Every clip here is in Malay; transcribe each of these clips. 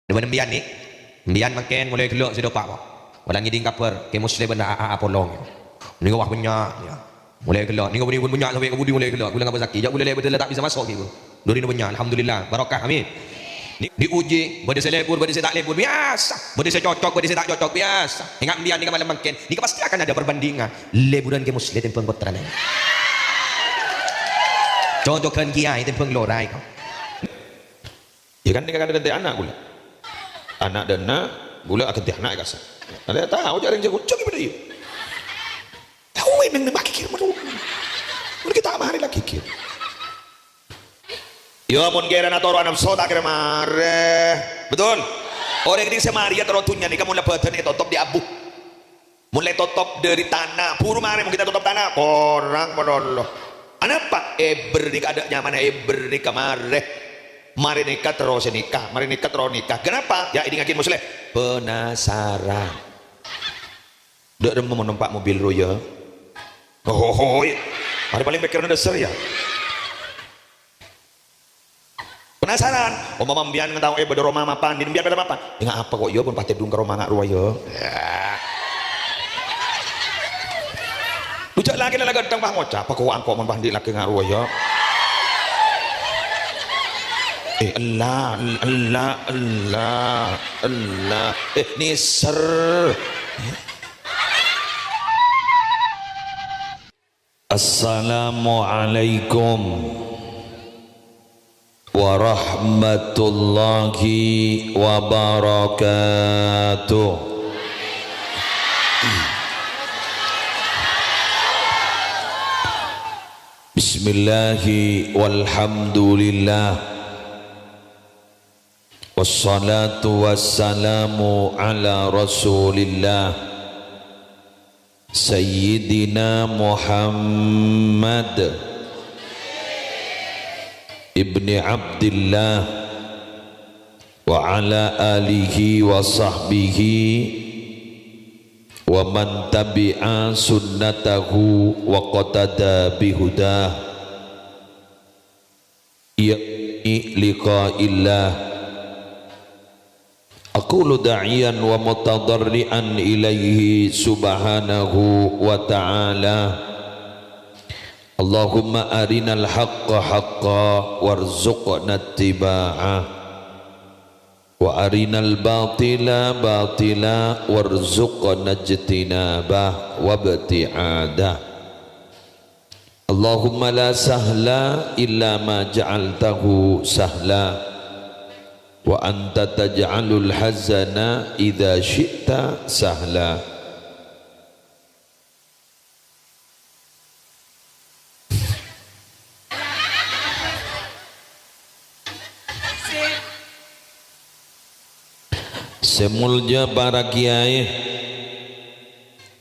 Dewan mbian ni, mbian makan mulai kelok sudah pak. Walang ngiding kaper, ke muslim benda polong. Ni wah banyak ya. Mulai kelok, ni budi pun banyak sampai ke budi mulai kelok. Bulan apa sakit, jak boleh betul tak bisa masuk gitu. Dori ni banyak, alhamdulillah, barakah amin. Ni diuji, benda saya lebur, benda saya tak lebur, biasa. Benda saya cocok, benda saya tak cocok, biasa. Ingat mbian ni malam makan, ni pasti akan ada perbandingan. Leburan ke muslim tempeng kotoran. Contohkan kiai tempeng lorai kau. Ya kan dia kadang-kadang anak pula. Anak dan nak gula akan tiap anak kasar. Ada tahu cara yang jago cok pada dia. Tahu yang nak kikir malu. Mun kita amari lah kikir. Yo mun kira na toro anam soda kira mare. Betul. Orang ini semari ya terotunya nih kamu lebadan itu top di abu. Mulai tutup dari tanah. Puru mare mau kita tutup tanah. Orang menoloh. Apa? Eber nikah adanya mana eber nikah mare. Mari nikah terus nikah, mari nikah terus nikah. Kenapa? Ya ini ngakin muslim. Penasaran. Dek mau numpak mobil roya. Oh, ada paling pikiran dasar ya. Penasaran. Oh mama mbian ngetahu pada Roma mapan, din biar pada apa? Dengan apa kok yo pun pasti dung ke Roma ngak roya. Lujak lagi lah gadang pah ngocap. Apa kok angkok mun pandi lagi ngak roya. Allah ni ser Assalamualaikum warahmatullahi wabarakatuh. Bismillahi walhamdulillah. Wassalatu wassalamu ala rasulillah Sayyidina Muhammad ibni Abdillah wa ala alihi wa sahbihi wa man tabi'a sunnatahu wa qatada bihudah ya'i liqa'illah. Aqulu da'iyan wa mutadarri'an ilaihi subhanahu wa ta'ala Allahumma arinal haqqa haqqa warzuqna ittiba'ah wa arinal batila batila warzuqna ijtinabah wa ibti'adah Allahumma la sahla illa ma ja'altahu sahla wa anta taj'alul hazana idza syi'ta sahla. Semulja para kiai,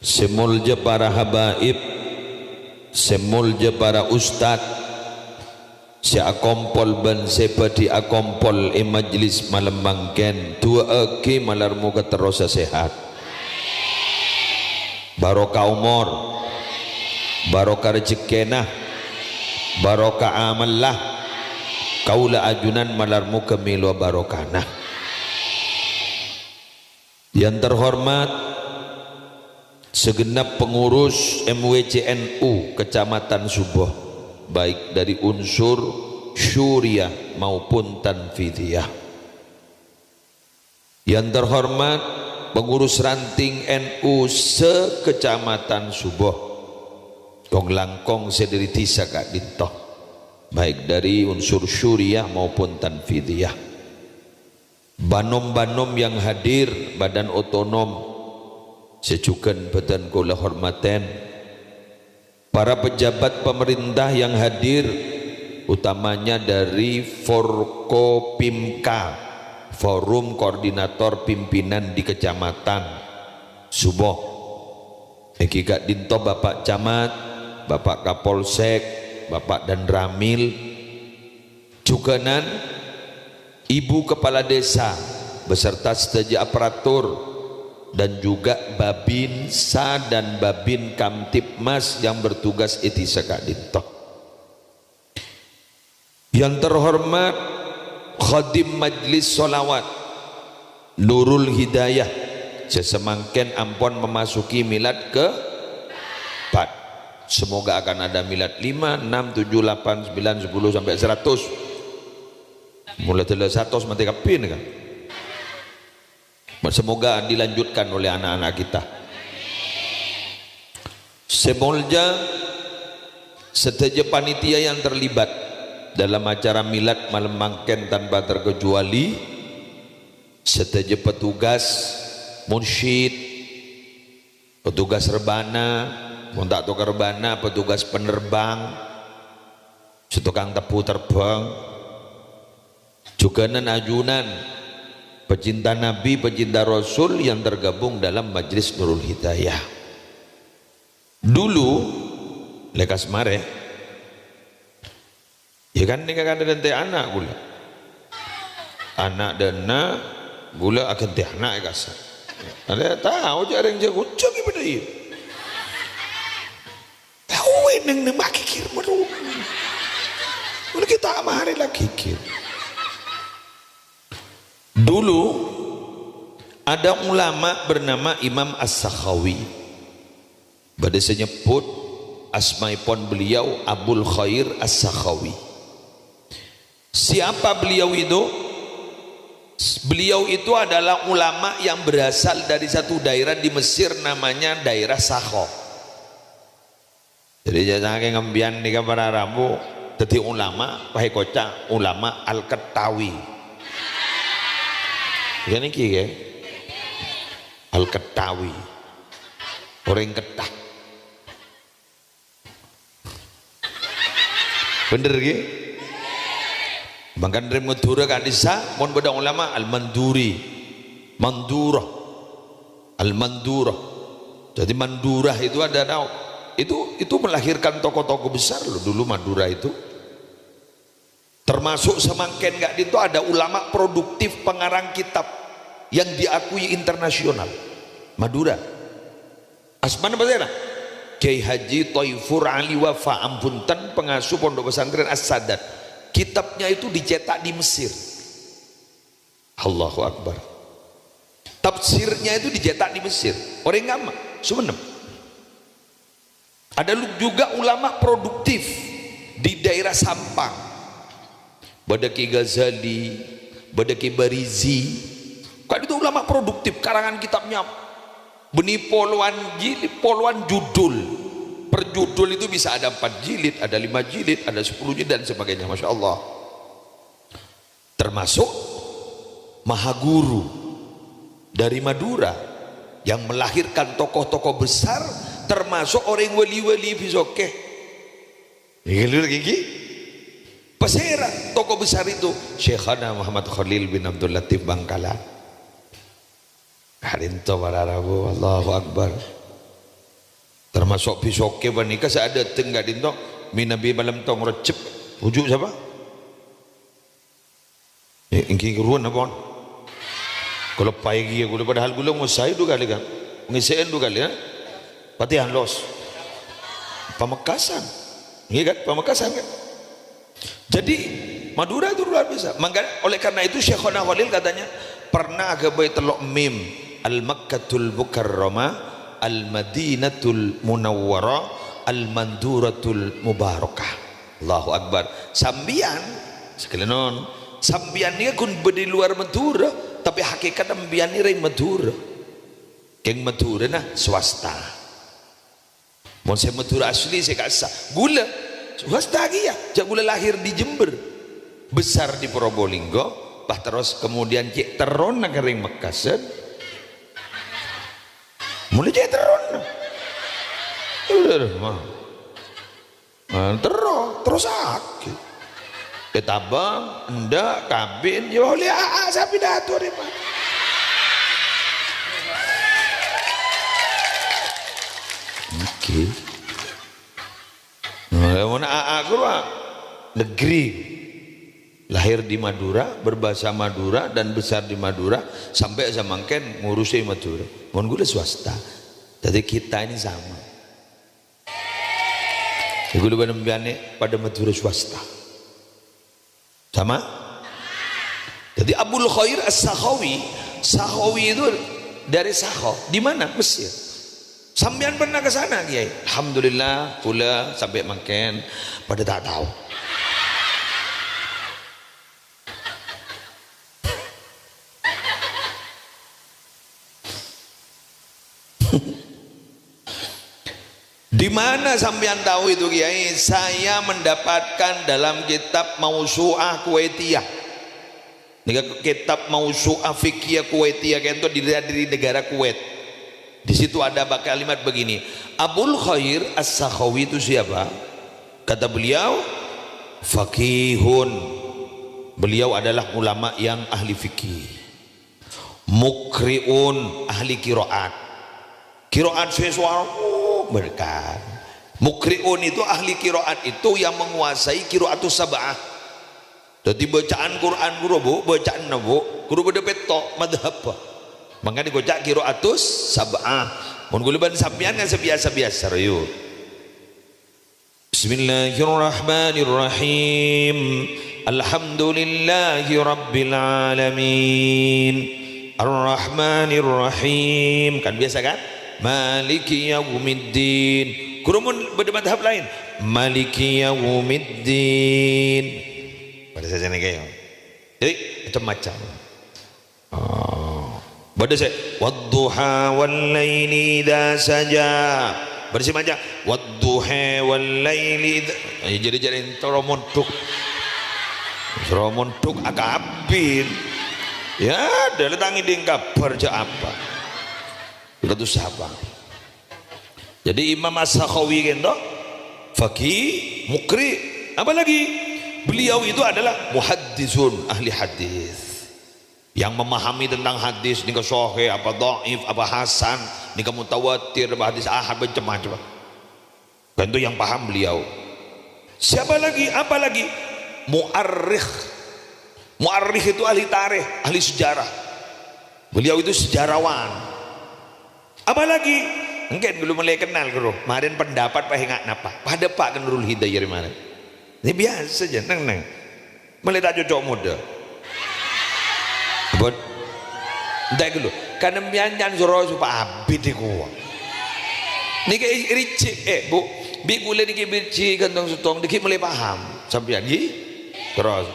semulja para habaib, semulja para ustad, si akompol ban sepadi akompol majlis malam mangken tua eki malar muka terus sehat barokah umur barokah rezekenah barokah amallah kaula ajunan malar muka milo barokahna. Yang terhormat segenap pengurus MWCNU Kecamatan Suboh, baik dari unsur syuriah maupun tanfidiyah. Yang terhormat pengurus ranting NU se-Kecamatan Suboh, kong langkong sediriti sakak dintoh, baik dari unsur syuriah maupun tanfidiyah. Banom-banom yang hadir, badan otonom secukan badan kula hormaten, para pejabat pemerintah yang hadir, utamanya dari Forkopimka, Forum Koordinator Pimpinan di Kecamatan Suboh. Iki gak dinto Bapak Camat, Bapak Kapolsek, Bapak dan Ramil, juganan Ibu Kepala Desa beserta sedaja aparatur dan juga Babinsa dan Babin Kamtipmas yang bertugas iti sekak dinto. Yang terhormat Khadim Majlis Solawat Nurul Hidayah sesemangken ampun memasuki milad ke 4. Semoga akan ada milad 5, 6, 7, 8, 9, 10 sampai 100. Mulai dari 100 mati kapin kan. Semoga dilanjutkan oleh anak-anak kita. Semolja seteja panitia yang terlibat dalam acara milad malam mangken tanpa terkecuali, seteja petugas munsyid, petugas rebana, montak tukar rebana, petugas penerbang, setukang tepu terbang, juga ajunan pecinta Nabi, pecinta Rasul yang tergabung dalam Majelis Nurul Hidayah. Dulu lekas mare ya kan, ini kan ada anak gula, anak dana gula akan teh anak kasa. Ada tahu cara yang jago cagi pada iya. Tahu neng nembak kikir meru. Kalau kita amari lah kikir. Dulu ada ulama bernama Imam As-Sakhawi. Pada senyebut asmaipun beliau Abul Khair As-Sakhawi. Siapa beliau itu? Beliau itu adalah ulama yang berasal dari satu daerah di Mesir namanya daerah Sakho. Jadi jangan ngambian di kamar Arabu jadi ulama pakai kocak ulama Al-Ketawi. Jadi ki Al-Ketawi orang Ketak. Bener ki? Bahkan dari Madura kan disa, mohon beda ulama Al-Manduri, Mandurah, Al-Mandurah. Jadi Mandurah itu ada itu melahirkan tokoh-tokoh besar loh dulu Madura itu. Termasuk semangken gak itu ada ulama produktif pengarang kitab yang diakui internasional. Madura. Asmana Bazera. Kiai Haji Toifur Ali Wafa Ampunten pengasuh pondok pesantren As-Sadat. Kitabnya itu dicetak di Mesir. Allahu Akbar. Tafsirnya itu dicetak di Mesir. Orang ngama, Sumenep. Ada juga ulama produktif di daerah Sampang. Badaki Ghazali, Badaki Barizi. Kan itu ulama produktif, karangan kitabnya benih poluan judul. Per judul itu bisa ada 4 jilid, ada 5 jilid, ada 10 jilid dan sebagainya. Masya Allah. Termasuk Mahaguru dari Madura yang melahirkan tokoh-tokoh besar, termasuk orang wali-wali bisoke. Gigi Pesera, tokoh besar itu Syekhana Muhammad Khalil bin Abdul Latif Bangkalan. Harinto para Rabu, Allahu Akbar. Termasuk bisoke banika saya ada tengah dinto minabi malam tong recep ujuk siapa? Ingki keruan apa? Kalau pagi gula padahal gula musai dua kali kan, ngisiin 2 kali ya, patihan los, Pamekasan, iya kan? Pamekasan kan? Jadi Madura itu luar biasa. Oleh karena itu Syekhona Khalil katanya pernah ke Baitul Mim Al-Makkatul Mukarramah Al-Madinatul Munawwarah Al-Manduratul Mubarakah. Allahu Akbar. Sambian sekalian non sambian ini kun di luar Madura tapi hakikat sambian ini ring Madura. Keng Madura nah swasta. Mau saya Madura asli saya kasih gula swasta lagi ya. Jak gula lahir di Jember, besar di Probolinggo, bah terus kemudian cek teron nak ring Makassar. Mulai jadi terus terus sakit ditabang enggak kabin ya boleh saya pidato deh Pak. Oke mana aku negeri lahir di Madura, berbahasa Madura dan besar di Madura sampai zamangken ngurusi Madura. Mohon gue swasta. Jadi kita ini sama. Gue lebih nembiane pada Madura swasta. Sama? Jadi Abul Khair As-Sakhawi Sahawi itu dari Saho. Di mana? Mesir. Sampean pernah ke sana, Kiai? Alhamdulillah, pula sampai makan pada tak tahu. Di mana sampean tahu itu, Kiai? Saya mendapatkan dalam kitab Mausu'ah Kuwaitiyah. Kitab Mausu'ah Fikih Kuwaitiyah itu dari negara Kuwait. Di situ ada kalimat begini, Abul Khair As-Sakhawi itu siapa? Kata beliau, faqihun. Beliau adalah ulama yang ahli fikih. Mukriun, ahli kiroat. Kiroat sesuatu berkat. Mukriun itu ahli kiroat itu yang menguasai kiroatus sab'ah. Jadi bacaan Quran guru bu, bacaan nabu, guru beda petok madhab. Makanya digocak kiroatus sab'ah. Mun guluban sampean kan sebiasa-biasa rayu. Bismillahirrahmanirrahim. Alhamdulillahi rabbil alamin. Ar-Rahmanirrahim. Kan biasa kan? Maliki yaumiddin. Guru mun beda madhab lain. Maliki yaumiddin. Pada saja nih kayak. Jadi macam-macam. Bada saya wadduha wal laili idza saja. Bersih aja wadduha wal laili. Jadi romontuk akabin. Ya, ada letangi di kabar je apa. Itu siapa? Jadi Imam As-Sakhawi gitu, faqih, mukri, apa lagi? Beliau itu adalah muhaddisun, ahli hadis. Yang memahami tentang hadis, nika sahih, apa dhaif, apa hasan, nika mutawatir, apa hadis ahad, macam-macam. Dan itu yang paham beliau. Siapa lagi? Apa lagi? Mu'arrikh. Mu'arrikh itu ahli tarikh, ahli sejarah. Beliau itu sejarawan. Apa lagi? Mungkin belum mulai kenal guru. Kemarin pendapat Pak Hengak napa? Pada Pak Nurul Hidayah mana? Ini biasa aja, neng. Mulai tak cocok muda. Buat ndak dulu karena bianjan suruh supaya abid iku niki rici bu bi boleh niki rici gantong sutong niki mulai paham sampean nggih terus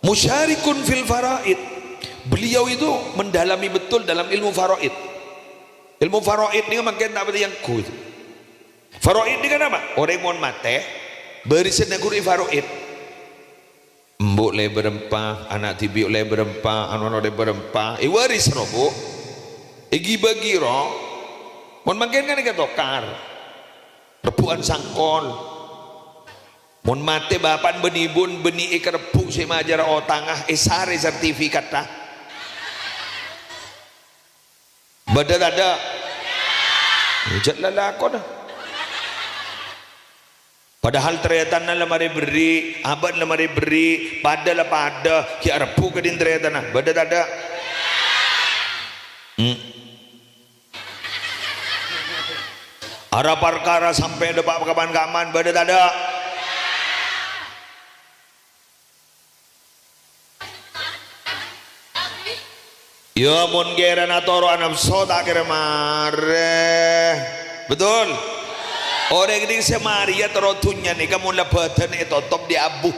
musyarikun fil faraid. Beliau itu mendalami betul dalam ilmu faraid. Ilmu faraid ini makin tak berarti yang ku. Faraid ini kan apa? Orang mon mate berisan neguri faraid. Mbok le berempah, anak tibi le berempah, anak le berempah. Waris robo, igi bagi ro. Mon makin kan ikat tokar, repuan sangkol. Mon mate bapan benibun beni ikat repu si majar o tangah sare sertifikat dah. Badan ada, ujat lalakon dah. Padahal ternyata lemari beri, abad lemari beri, pada lah pada, kia repu ke din ternyata pada ada. Arah perkara sampai depan kapan-kapan, pada ada. Ya mun geran atoro anam soda kira mare, betul. Orang ini semaria terotunya nih kamu badan itu top di abu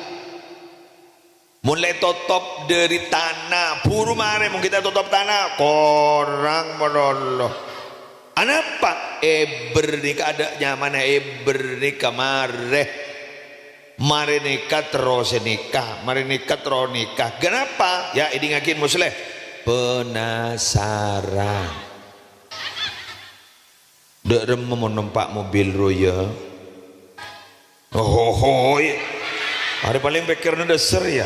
mulai totop dari tanah puru mare mau kita totop tanah korang menoloh anapa bernikah adanya mana bernikah mare nikah terus nikah mare nikah terus nikah kenapa ya ini ngakin musleh penasaran. Dek rem mau numpak mobil roya. Oh, ada paling pikirnya dasar ya.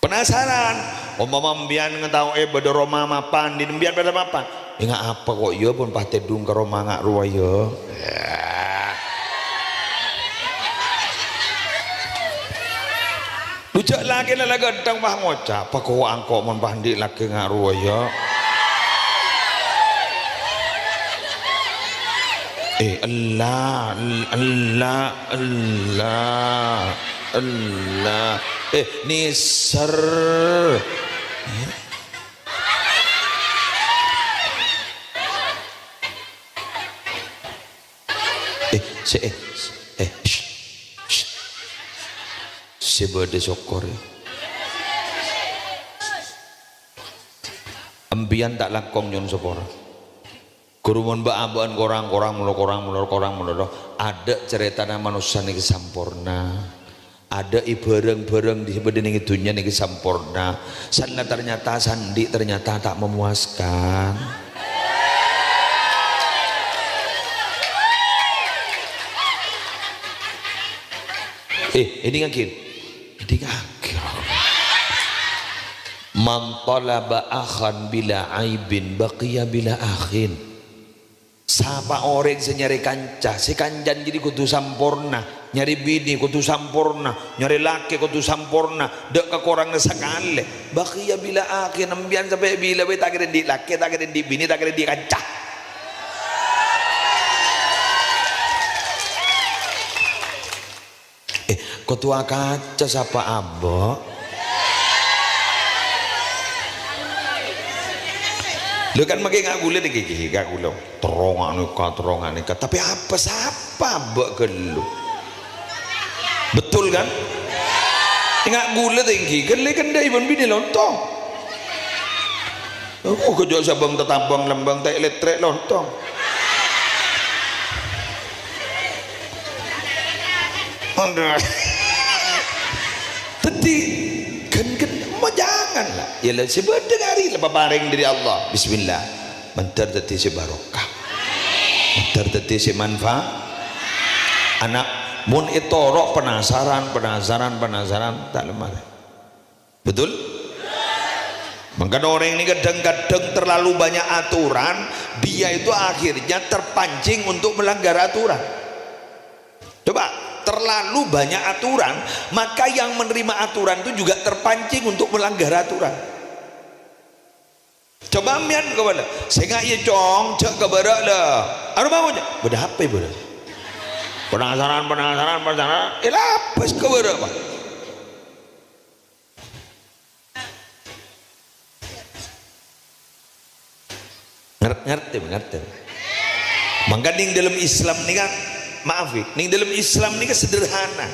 Penasaran. Mama mbian ngetahu pada Roma mapan di mbian pada mapan. Ingat apa kok ya pun pasti dung ke Roma ngak roya. Lujak lagi lah gantang bah ngocap apa kau angkok mon pandi lagi ngaruh ya Allah Allah Allah Allah Nisar. Sebade sokor. Ambian tak lakong nyon sokor. Kurumun ba aban korang mulur. Ada cerita manusia niki sampurna. Ada ibareng-bareng di bedeni itunya niki sampurna. Sana ternyata sandi ternyata tak memuaskan. Ini ngakin. Ini ngakin. Man talaba akhan bila aibin baqiya bila akhin. Siapa orang yang nyari kancah, si kanjan jadi kudu sampurna, nyari bini kudu sampurna, nyari laki kudu sampurna, dek kekurang sekali. Baqiya bila akhin, ambian sampai bila we tak kira di laki, tak kira di bini, tak kira di kancah. Ketua kaca siapa abok? Lu kan makin ngaku lihat gigi ngaku lo terongan nika tapi apa siapa abok gelu? Betul kan? Ngaku lihat gigi gelu kan dia iban bini lontong. Oh kerja sabang tetambang lembang tak elektrik lontong. Tadi kan mau janganlah ya lah sebedengari lepas bareng dari Allah bismillah mentar tadi sebarokah mentar tadi semanfaat anak mun itorok penasaran tak lemah betul makanya orang ini kadang-kadang terlalu banyak aturan dia itu akhirnya terpancing untuk melanggar aturan. Coba terlalu banyak aturan maka yang menerima aturan itu juga terpancing untuk melanggar aturan. Coba mian kepada saya iya cong cek kebarak lah anu bangunnya beda HP beda penasaran apa kebarak pak ngerti maka di dalam Islam ini kan maaf nih dalam Islam ini sederhana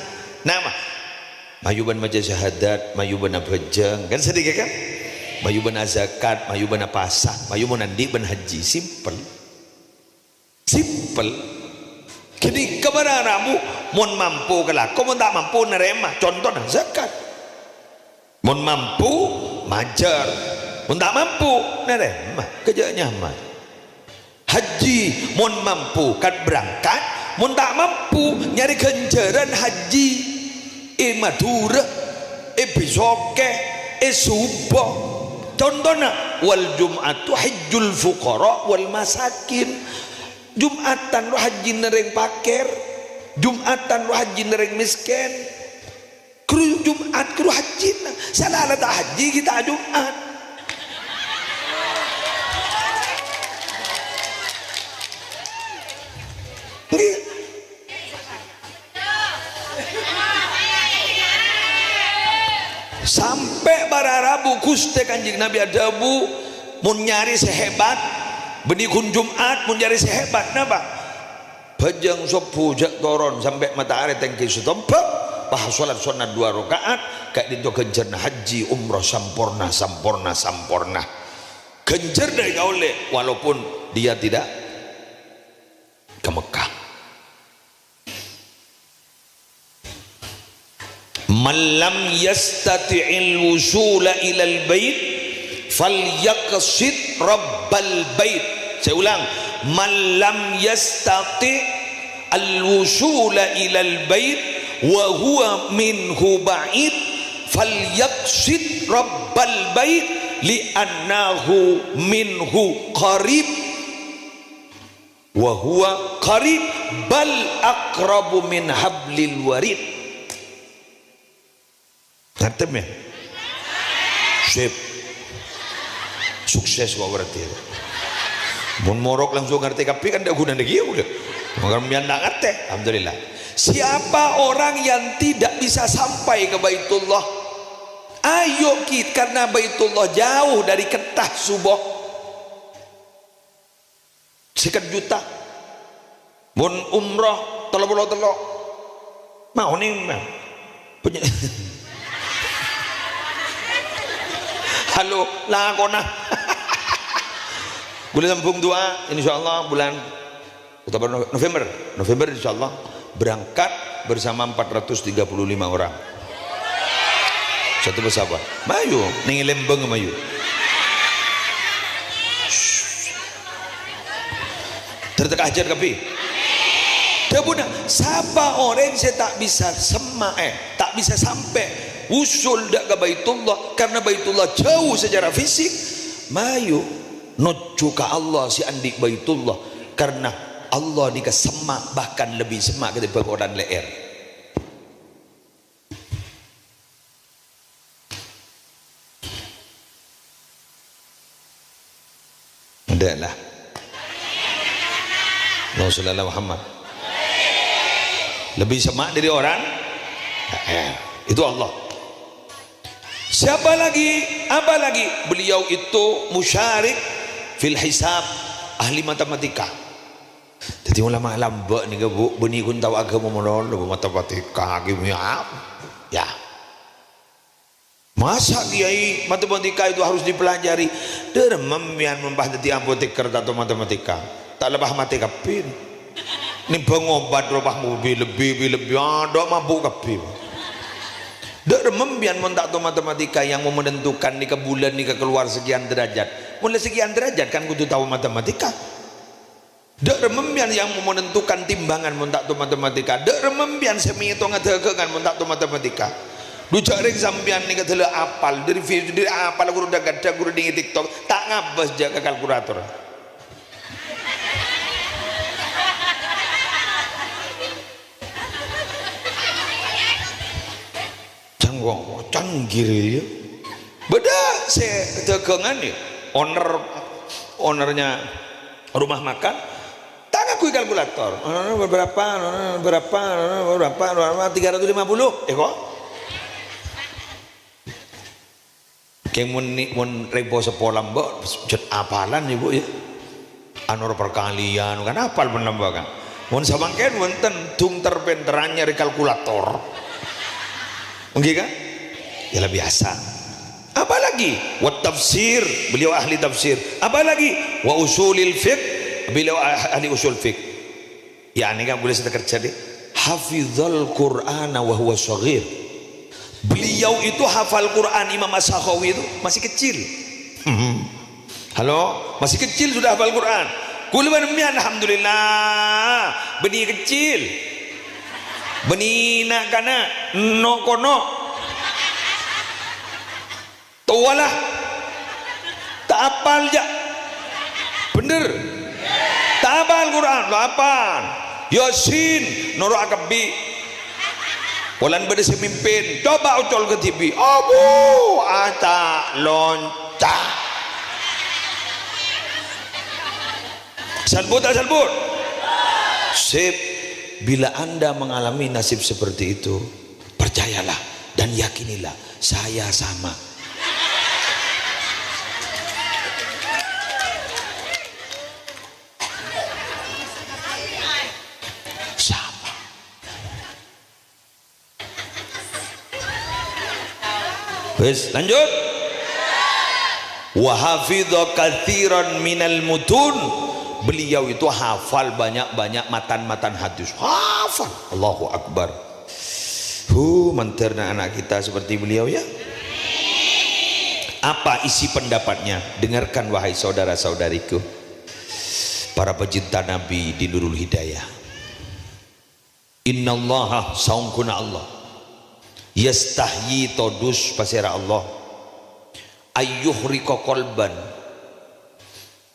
nama mayuban maja syahadat mayuban abhajang kan sedikit kan mayuban zakat mayuban pasak mayuban andi ban haji simple jadi kepada ramu mon mampu kelak kau tak mampu nerema contoh zakat mon mampu majar mon tak mampu nerema kerja nyaman haji mon mampu kan berangkat mun tak mampu nyari ganjaran haji Madura bisoke subuh contohnya wal jum'atu hajjul fuqara wal masakin jumatan lu haji nereng paker jumatan lu haji nereng miskin kru jumat kru haji salah tak haji kita jumat sampai bararabu kuste kanjeng Nabi adabu mun nyari sehebat benikun Jumat mun nyari sehebat napa bajang sopu jak toron sampai matahari tengki sutompak bahas sholat sunat 2 rakaat kayak dinto genjar haji umroh sampurna genjar dari kaule walaupun dia tidak ke Mekah. Man lam yastati'il wusula ilal bait falyaqsid rabbal bait. Saya ulang, man lam yastati' al wusula ilal bait wa huwa minhu ba'id falyaqsid rabbal bait li'annahu minhu qarib wa huwa qarib bal aqrabu min hablil warid. Ngerti ya? Sip. Sukses kok berarti. Mun morok langsung ngerti tapi kan dak guna lagi udah. Maka mian tak ngerti. Alhamdulillah. Siapa orang yang tidak bisa sampai ke Baitullah Ayo kita, karena Baitullah jauh dari Ketah Subuh sekian juta mun umroh telok mau nih punya halo lakona bulan sambung dua insyaallah bulan November insyaallah berangkat bersama 435 orang satu pesawat mayu ning Lembang mayu tertek ajar kapi Dabuna, siapa orang saya tak bisa tak bisa sampai usul dak ke Baitullah karena Baitullah jauh secara fisik mayu nuju ke Allah si andik Baitullah karena Allah di semak bahkan lebih semak ketimbang orang leer. Adalah Rasulullah Muhammad lebih semak dari orang itu Allah. Siapa lagi? Apa lagi? Beliau itu musyarik fil hisab, ahli matematika. Jadi ulama lambak ni ke bu beni kun tahu agama mono matematika kimia. Ya. Masa kiai matematika itu harus dipelajari? Derem yang membah dadi apoteker atau matematika. Tak lebah mati kapin. Ni pengobat robah mobil lebih ada mabuk kapin. Derem yang mentak tu matematika yang mau menentukan ni ke bulan ni ke keluar sekian derajat. Mulai sekian derajat kan kudu tahu matematika. Derem yang mau menentukan timbangan mentak tu matematika. Derem yang semi itu ngadekekan mentak tu matematika. Dujaring sampean ni kata apal dari video dari apal guru dah gada guru di TikTok tak ngabas jaga kalkulator. Canggong canggir ya. Beda saya tegangan ya ownernya rumah makan tak ngakui kalkulator. Berapa 350 kok. Kayak mun rebo sepolah mbak jet apalan ibu ya anor perkalian kan apal menambah kan mun samangken wonten dung terpenterannya di kalkulator mungkin kan ya biasa apa lagi wa tafsir beliau ahli tafsir apa lagi wa usulil fiqh beliau ahli usul fiqh ya ini kan boleh kita kerja deh hafizal qur'ana wa huwa shaghir. Beliau itu hafal Quran Imam As-Sakhawi itu masih kecil. Halo, masih kecil sudah hafal Quran. Kulman alhamdulillah. Benih kecil. Benih nak kana no kono. Tualah. Tak hafal je. Bener. Tak hafal Quran, lo hafal. Yasin, noro akabi. Walan pada semimpin coba ucol ke TV abu ata loncat salbut tak salbut sip bila anda mengalami nasib seperti itu percayalah dan yakinilah saya sama wes lanjut wa hafidha katsiran minal mutun beliau itu hafal banyak-banyak matan-matan hadis hafal Allahu akbar menterna anak kita seperti beliau ya apa isi pendapatnya dengarkan wahai saudara-saudariku para pecinta Nabi di Nurul Hidayah innallaha saungkuna Allah yastahyi todus pasira Allah ayyuhrika qalban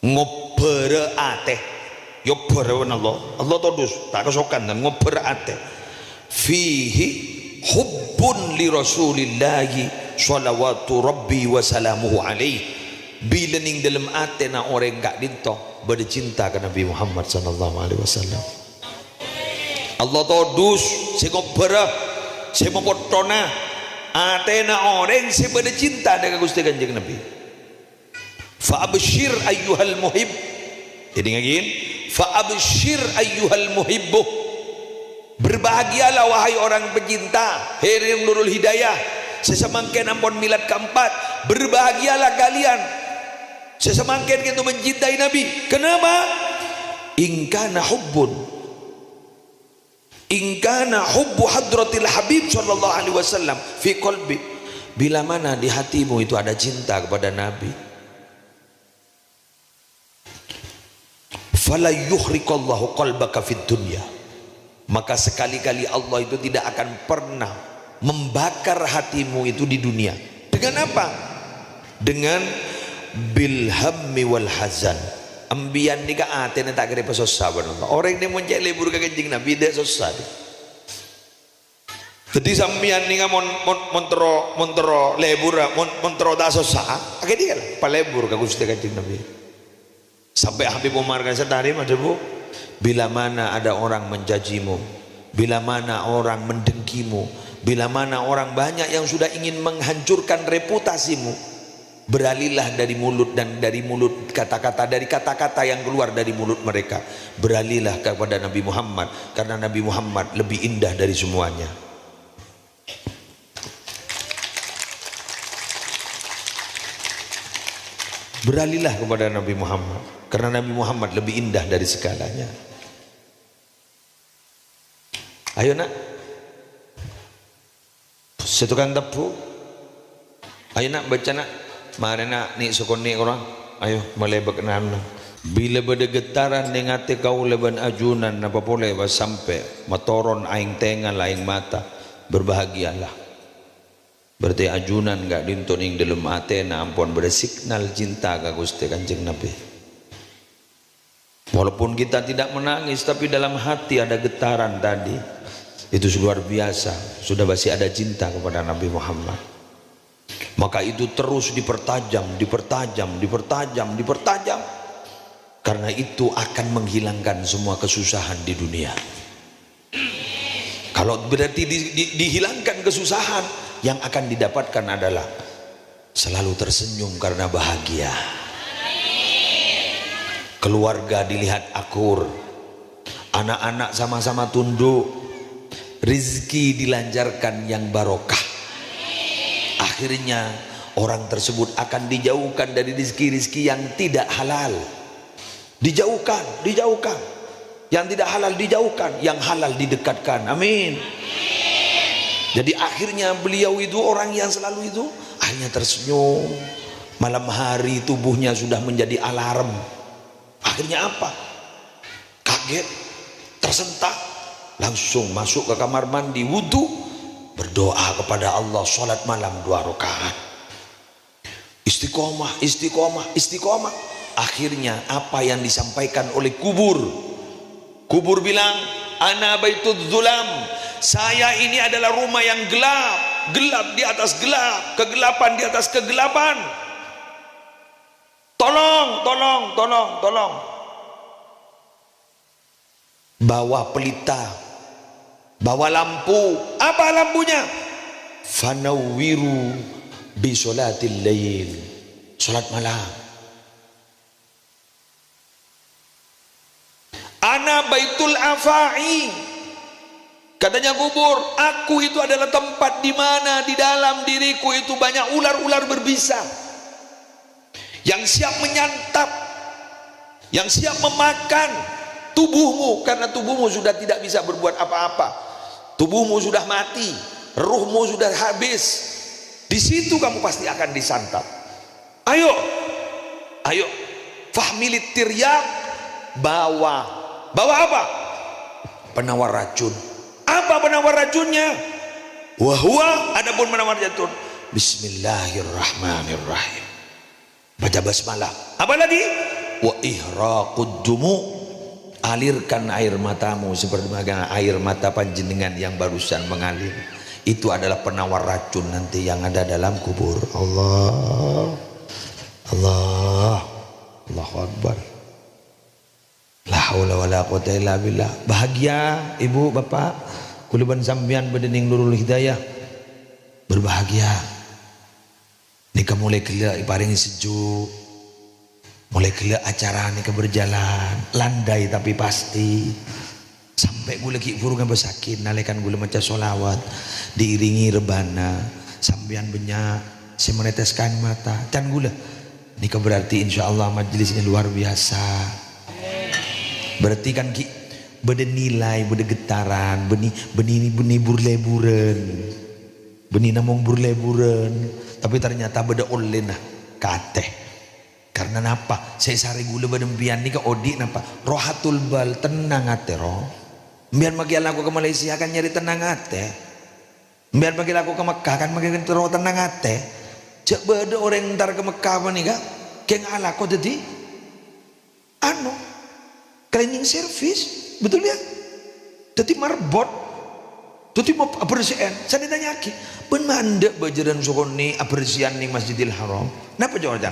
ngobere ate yo berewen Allah todus tak kesokan dan ngobere ate fihi hubbun li rasulillahi shalawatu rabbi wa salamuhu alaihi bila ning dalam ate na orang gak dinto bade cinta ke Nabi Muhammad sallallahu alaihi wasallam Allah todus sing ngobere saya mau potona atena orang sepada cinta dengan Gusti Kanjeng Nabi. Fa abshir ayyuhal muhib. Jadi ngagin, fa abshir ayyuhal muhibbu. Berbahagialah wahai orang pecinta, hei nurul hidayah. Sesemangkin ampun milad keempat, berbahagialah kalian. Sesemangkin kita mencintai Nabi. Kenapa? Ingkana hubbu hadratil Habib sallallahu alaihi wasallam fi qalbi. Bila mana di hatimu itu ada cinta kepada Nabi, fala yuhriqallahu qalbaka fid dunya. Maka sekali-kali Allah itu tidak akan pernah membakar hatimu itu di dunia. Dengan apa? Dengan bil hammi wal hazan. Ambian ni ka ate na tak kira pasosa banAllah. Orang ni mon cek lebur ka Kanjeng Nabi dia sosa. Jadi sambian ni ka montro lebur montro da sosa. Akeh dia lah palebur ka Gusti Kanjeng Nabi. Sampai Habib Umar kan sedari madebu, bila mana ada orang mencacimu, bila mana orang mendengkimu, bila mana orang banyak yang sudah ingin menghancurkan reputasimu, beralihlah dari mulut dan dari mulut kata-kata, dari kata-kata yang keluar dari mulut mereka, beralihlah kepada Nabi Muhammad, karena Nabi Muhammad lebih indah dari semuanya. Beralihlah kepada Nabi Muhammad, karena Nabi Muhammad lebih indah dari segalanya. Ayo nak, setukang tepu. Ayo nak baca nak. Mari nak ni sokon ni orang. Ayo mulai berkenan. Bila berdegetaran dengate kau leban ajunan apa boleh sampai motoron aing tengal aing mata, berbahagialah. Berarti ajunan gak dintoning dalam hati na ampun bersignal cinta ke Gusti Kanjeng Nabi. Walaupun kita tidak menangis, tapi dalam hati ada getaran tadi. Itu luar biasa. Sudah masih ada cinta kepada Nabi Muhammad. Maka itu terus dipertajam. Karena itu akan menghilangkan semua kesusahan di dunia. Kalau berarti dihilangkan kesusahan, yang akan didapatkan adalah selalu tersenyum karena bahagia. Keluarga dilihat akur, anak-anak sama-sama tunduk, rizki dilancarkan yang barokah. Akhirnya orang tersebut akan dijauhkan dari rizki-rizki yang tidak halal. Dijauhkan. Yang tidak halal dijauhkan, yang halal didekatkan. Amin. Jadi akhirnya beliau itu orang yang selalu itu hanya tersenyum. Malam hari tubuhnya sudah menjadi alarm. Akhirnya apa? Kaget, tersentak, langsung masuk ke kamar mandi, wudu, berdoa kepada Allah, sholat malam 2 rakaat. Istiqomah. Akhirnya apa yang disampaikan oleh kubur bilang, ana baitud zulam. Saya ini adalah rumah yang gelap, gelap di atas gelap, kegelapan di atas kegelapan. Tolong. Bawa pelita, bawa lampu. Apa lampunya? Fanawwiru bi sholatil lail. Salat malam. Ana baitul afai. Katanya kubur, aku itu adalah tempat di mana di dalam diriku itu banyak ular-ular berbisa yang siap menyantap, yang siap memakan tubuhmu, karena tubuhmu sudah tidak bisa berbuat apa-apa. Tubuhmu sudah mati, ruhmu sudah habis. Di situ kamu pasti akan disantap. Ayo, fahmilit tiryak, bawa apa? Penawar racun. Apa penawar racunnya? Wahwa, adapun penawar racun, bismillahirrahmanirrahim. Baca basmalah. Apa lagi? Wa ihraqud dumu, alirkan air matamu seperti air mata panjenengan yang barusan mengalir. Itu adalah penawar racun nanti yang ada dalam kubur. Allahu Akbar. La haula wala quwata illa billah. Bahagia ibu bapak, kuluban sambian bedening nurul hidayah. berbahagia. Nika mulai kelak iparingi sejuk. Mulai kelak acara nika berjalan, landai tapi pasti. Sampai gula ki furungan besakin, nalekan gula maca solawat, diiringi rebana, sambian benyak, semeneteskan mata. Can gula. Nika berarti insya Allah majelis ini luar biasa. Berarti kan ki beda nilai, beda getaran, benih burleburan, benih namong burleburan. Tapi ternyata beda oleh nah kateh. Karena napa? Saya sari gula badempian ni ke odi napa? Rohatul bal tenang ate roh. Biar magi aku ke Malaysia kan nyari tenang ate. Biar magi aku ke Mekah kan magi roh tenang ate. Cek beda orang ntar ke Mekah apa nih kak? Kayak ala kau jadi cleaning service, betul ya? Jadi marbot, jadi mau abersihan. Saya ditanya lagi, ben mandek bajaran sokoni abersihan nih Masjidil Haram. Napa jawaban?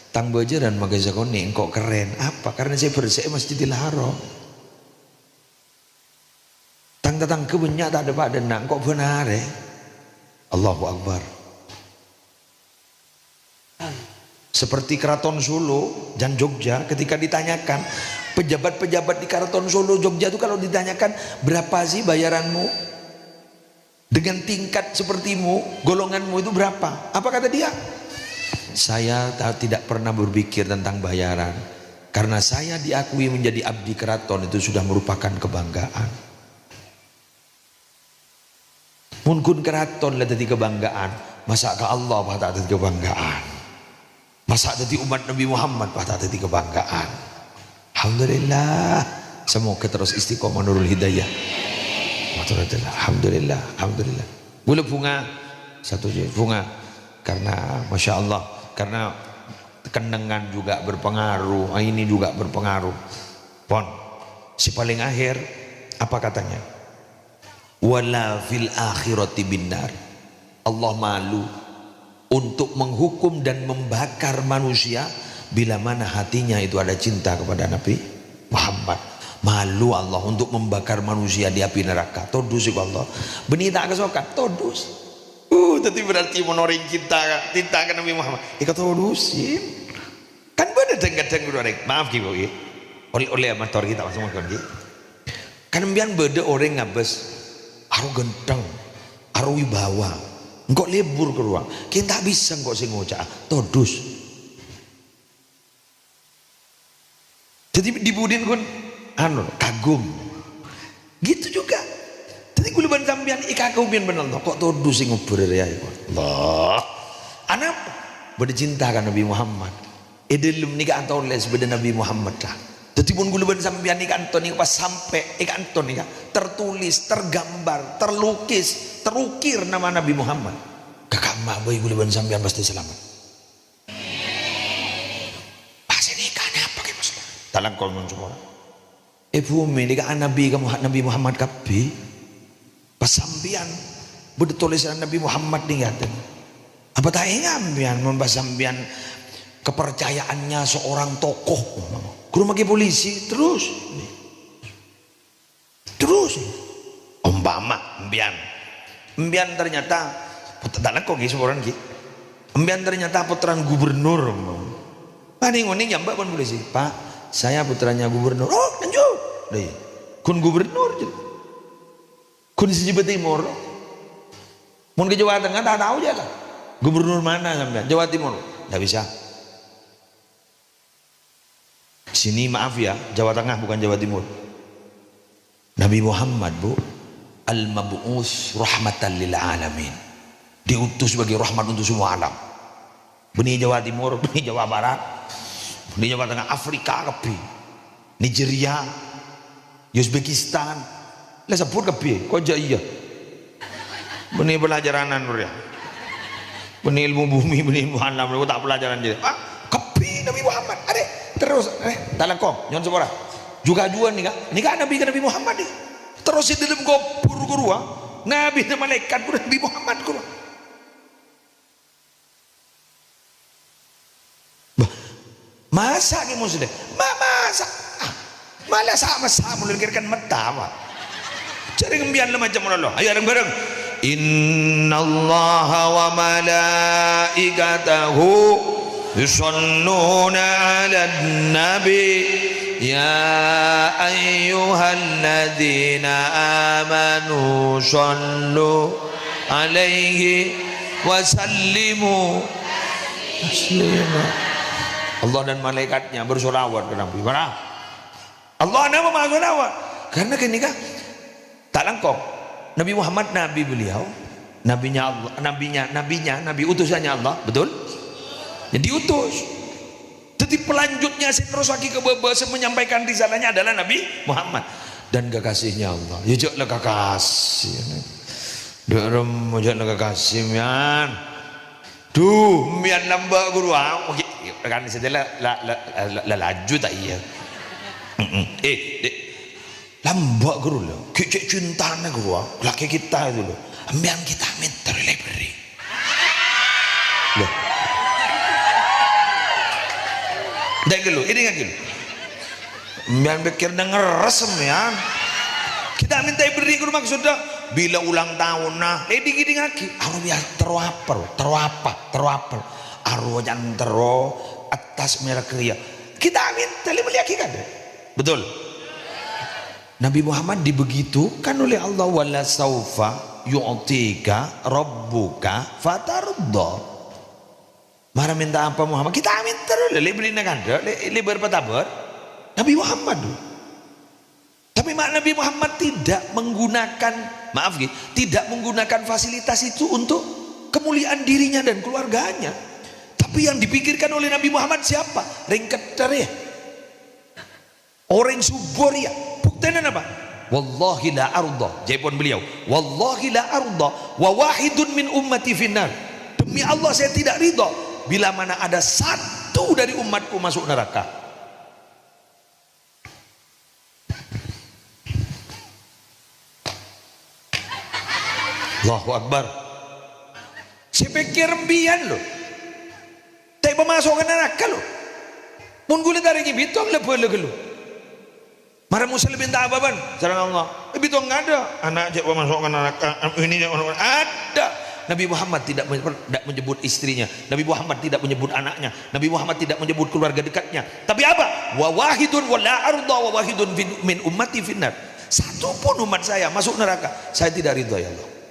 Tang bajaran magai sokoni, kok keren? Apa? Karena saya bersih Masjidil Haram. Tang datang ke banyak tak ada pak denang, kok benar ya? Allahu Akbar. Seperti Keraton Solo dan Jogja, ketika ditanyakan pejabat-pejabat di Keraton Solo Jogja itu kalau ditanyakan berapa sih bayaranmu dengan tingkat sepertimu, golonganmu itu berapa? Apa kata dia? Saya tidak pernah berpikir tentang bayaran, karena saya diakui menjadi abdi keraton itu sudah merupakan kebanggaan. Mungkin keraton lah jadi kebanggaan, masa ke Allah pak tak jadi kebanggaan, masa jadi umat Nabi Muhammad pak tak jadi kebanggaan. Alhamdulillah, semoga terus istiqomah nurul hidayah. Alhamdulillah, alhamdulillah. Boleh bunga satu bunga, karena masya Allah, karena kenangan juga berpengaruh, ini juga berpengaruh. Pon, si paling akhir apa katanya? Wala fil akhirati binar. Allah malu untuk menghukum dan membakar manusia bila mana hatinya itu ada cinta kepada Nabi Muhammad. Malu Allah untuk membakar manusia di api neraka. Todus ya Allah. Benih tak kesokan, todus. Tapi berarti menoreng cinta ke Nabi Muhammad. Ika todusin. Kan beda kadang-kadang orang. Maaf gitu ya. Oleh amator kita langsung makan gitu. Kan mbian beda orang ngabes. Aru genteng, aru wibawa. Engkau lebur ke ruang. Kita tak bisa engkau sing ngocak. Todus. Jadi dibudin kun kagum. Gitu juga. Tadi gue leban sambian kagum bener kok todus sing ngubur ya Allah. Anak beda cinta kan Nabi Muhammad. Edelum nikah anton les beda Nabi Muhammad lah. Jadi pun gue leban sambian nikah anton nih pas sampai anton nih tertulis, tergambar, terlukis, terukir nama Nabi Muhammad. Kakak mak boy gue leban sambian pasti selamat. Pasti nikahnya apa ke Muslim? Dalam kolom semua. Bumi nikah Nabi Muhammad kapi. Pas sambian beda tulisan Nabi Muhammad nih kan. Apa tak ingambian membahas sambian kepercayaannya seorang tokoh. Ke rumah polisi terus umpama embian ternyata dalam kok gitu orang gitu embian ternyata putraan gubernur paling ngoning jambak pun polisi pak saya putranya gubernur oh lanjut deh kun gubernur kun si Jawa Timur mau ke Jawa Tengah tak tahu aja lah gubernur mana sampai Jawa Timur tidak bisa sini maaf ya Jawa Tengah bukan Jawa Timur. Nabi Muhammad bu al-mab'us rahmatan lil alamin, diutus sebagai rahmat untuk semua alam. Benih Jawa Timur, benih Jawa Barat, benih Jawa Tengah, Afrika kepi, Nigeria, Uzbekistan, lah sebut kepi, kok iya. Benih pelajaranan ya, benih ilmu bumi, benih ilmu alam, lu tak pelajaran jadi. Kepi Nabi Muhammad, ada terus, dalam kok, nyon sepora. Juga nih Nabi Muhammad nih. Terus di dalam guru Nabi dan malaikat pun Nabi Muhammad guru. Masa ke muslim? Masa? Malah sama-sama melengkirkan mata apa? Cari ngembian lah macam mana lo? Ayo bareng. innallaha wa malaikatahu yusholluna 'alan nabi ya ayyuhalladzina amanu shollu alaihi wasallimu taslima. Allah dan malaikatnya bersolawat ke Nabi. Mana? Allah nama maha solawat. Karena gini kan, tak langkong. Nabi Muhammad nabi beliau, nabinya Allah, nabi utusannya Allah, betul? Yang diutus. Jadi pelanjutnya si terus lagi ke bawah menyampaikan risalahnya adalah Nabi Muhammad dan kekasihnya Allah. Ya joklah kekasih. Dalam jangan kekasih mian. Duh, mian nambah guru kan setelah la laju tak iya. Lambak guru lo, kecik cintanya guru, laki kita itu lo, mian kita minta library. Loh, dah gelu, ini kan gelu. Mian pikir denger resem mian. Kita minta beri guru maksudnya bila ulang tahun nah gini lagi aru ya terwapar aru yang atas merah kriya kita minta lagi kan betul. Nabi Muhammad dibegitukan oleh Allah wala saufa yu'tika rabbuka fatarudda. Mara minta apa Muhammad kita minta dulu beli kan berpetabar Nabi Muhammad dulu. Tapi Nabi Muhammad tidak menggunakan fasilitas itu untuk kemuliaan dirinya dan keluarganya. Tapi yang dipikirkan oleh Nabi Muhammad siapa? Ringketer ya, orang subur ya. Buktinya apa? Wallahi la arda. Jawaban beliau, wallahi la arda wa wahidun min ummati finnar. Demi Allah saya tidak ridha bila mana ada satu dari umatku masuk neraka. Allahu Akbar. Saya pikir rembian loh. Tak masuk ke neraka loh. Mun gulit dari bitong lebih lo. Mara muslim minta apa ban? Sarang Allah. Bitong nggak ada. Anak aja masuk ke neraka. Ini ada. Nabi Muhammad tidak menyebut istrinya. Nabi Muhammad tidak menyebut anaknya. Nabi Muhammad tidak menyebut keluarga dekatnya. Tapi apa? Wa wahidun wa la arda wa wahidun min ummati finnar. Satu pun umat saya masuk neraka, saya tidak ridho ya Allah.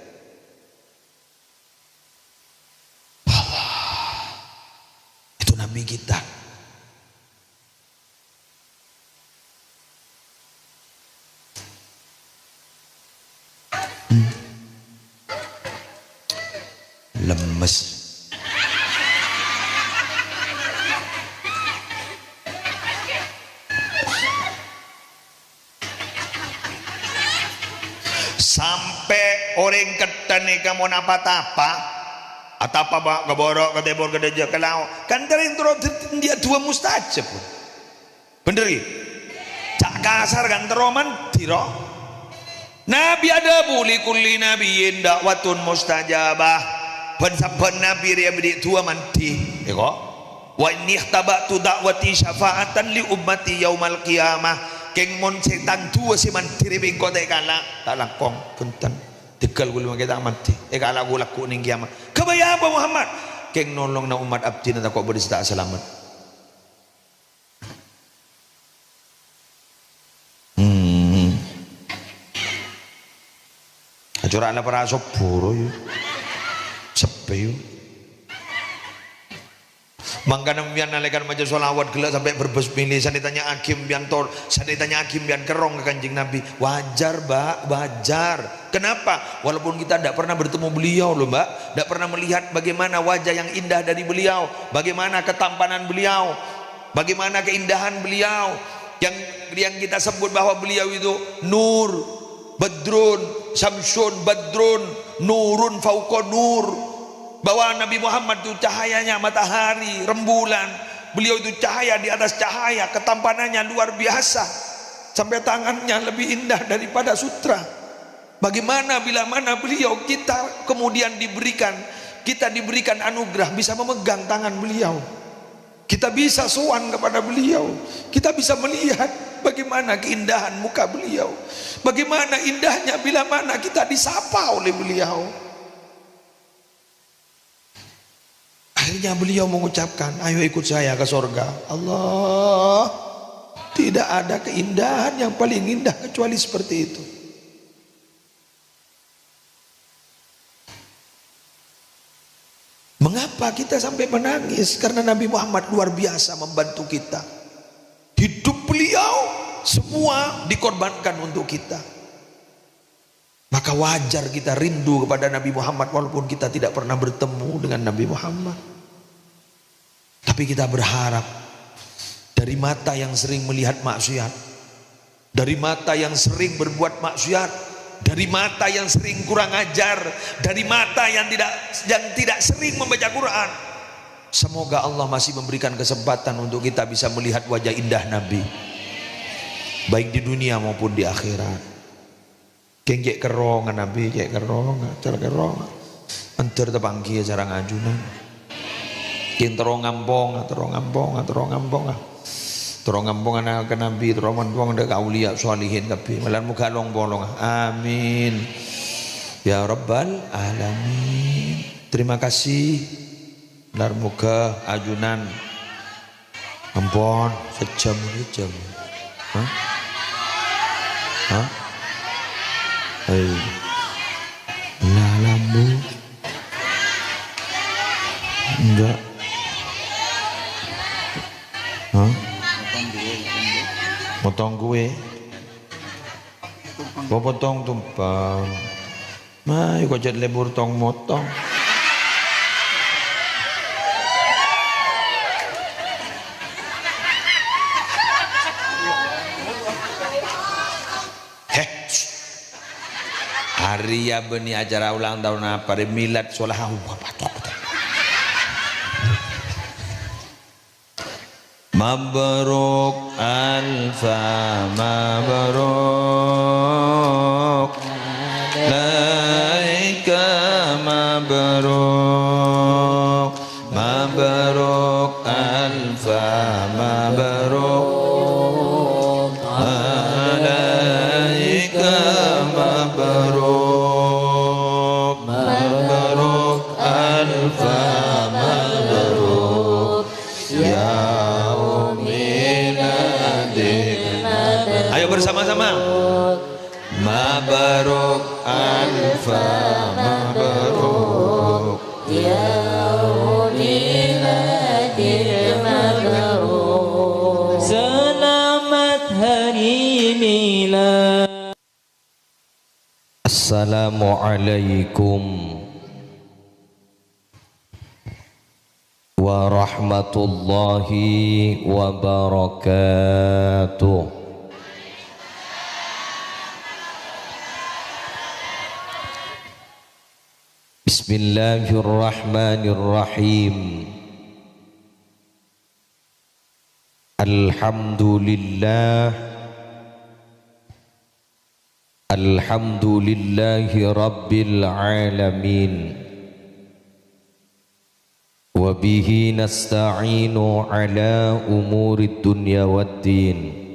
Nabi kita lemes. Sampai orang ketani kamu apa-apa atau apa keborok ke tebor ke deja ke lau kan dari dia dua mustajab bener ya cak kasar kan teroman tiro Nabi ada buli kulli nabiyin dakwatun mustajabah ben-ben nabi dia beri dua manti ya kok wa inni ikhtabatu dakwati syafa'atan li ummati yaumal qiyamah keng mon setan dua si manti rebeng kote kala tak langkong punten tegal gulu kita mati kala gula kuning kiamat kebaya apa Muhammad keng nolong na umat abdi na kok berista selamat acura ala para sopuro yuk sepe yuk mangka nampian nalekan maja solawat gelak sampai berbesmili saya ditanya hakim biang tor saya ditanya hakim biang kerong ke kanjeng Nabi wajar mbak wajar. Kenapa? Walaupun kita tidak pernah bertemu beliau loh mbak, tidak pernah melihat bagaimana wajah yang indah dari beliau, bagaimana ketampanan beliau, bagaimana keindahan beliau, yang kita sebut bahwa beliau itu nur, badrun, samsun, badrun, nurun fauqa nur, bahwa Nabi Muhammad itu cahayanya matahari, rembulan, beliau itu cahaya di atas cahaya, ketampanannya luar biasa, sampai tangannya lebih indah daripada sutra. Bagaimana bila mana beliau kita kemudian diberikan anugerah bisa memegang tangan beliau, kita bisa sowan kepada beliau, kita bisa melihat bagaimana keindahan muka beliau, bagaimana indahnya bila mana kita disapa oleh beliau. Akhirnya beliau mengucapkan, ayo ikut saya ke surga. Allah, tidak ada keindahan yang paling indah kecuali seperti itu. Mengapa kita sampai menangis? Karena Nabi Muhammad luar biasa membantu kita. Hidup beliau semua dikorbankan untuk kita. Maka wajar kita rindu kepada Nabi Muhammad walaupun kita tidak pernah bertemu dengan Nabi Muhammad. Tapi kita berharap dari mata yang sering melihat maksiat, dari mata yang sering berbuat maksiat, dari mata yang sering kurang ajar, dari mata yang tidak sering membaca Quran, semoga Allah masih memberikan kesempatan untuk kita bisa melihat wajah indah Nabi, baik di dunia maupun di akhirat. Kengkek kerongan Nabi, kek kerongan, cara kerongan, antar tepangki cara ngajunan, keng terong ngampong, anak ke Nabi, terong ngampong ada kauliya solihin tapi malam muka long bolong. Amin ya Rabbal Alamin. Terima kasih. Lar muka ajunan ampun sejam. Hah? Nah lambu enggak. Hah? Potong kue, kau potong tumpang, mah kau jadi lebur tong motong. Hari ya beni acara ulang tahun apa? Milad sholahu apa tuh? Mabruk alfa mabruk laika mabruk mabruk alfa mabruk laika mabruk mabruk alfa mabruk ya. Ayo bersama-sama. Mabaruk alfa mabaruk yaumil mabruk. Selamat hari milad. Assalamualaikum warahmatullahi wabarakatuh. Bismillahirrahmanirrahim. Alhamdulillah, alhamdulillahi rabbil alamin. Wa bihi nasta'inu ala umurid dunya waddin.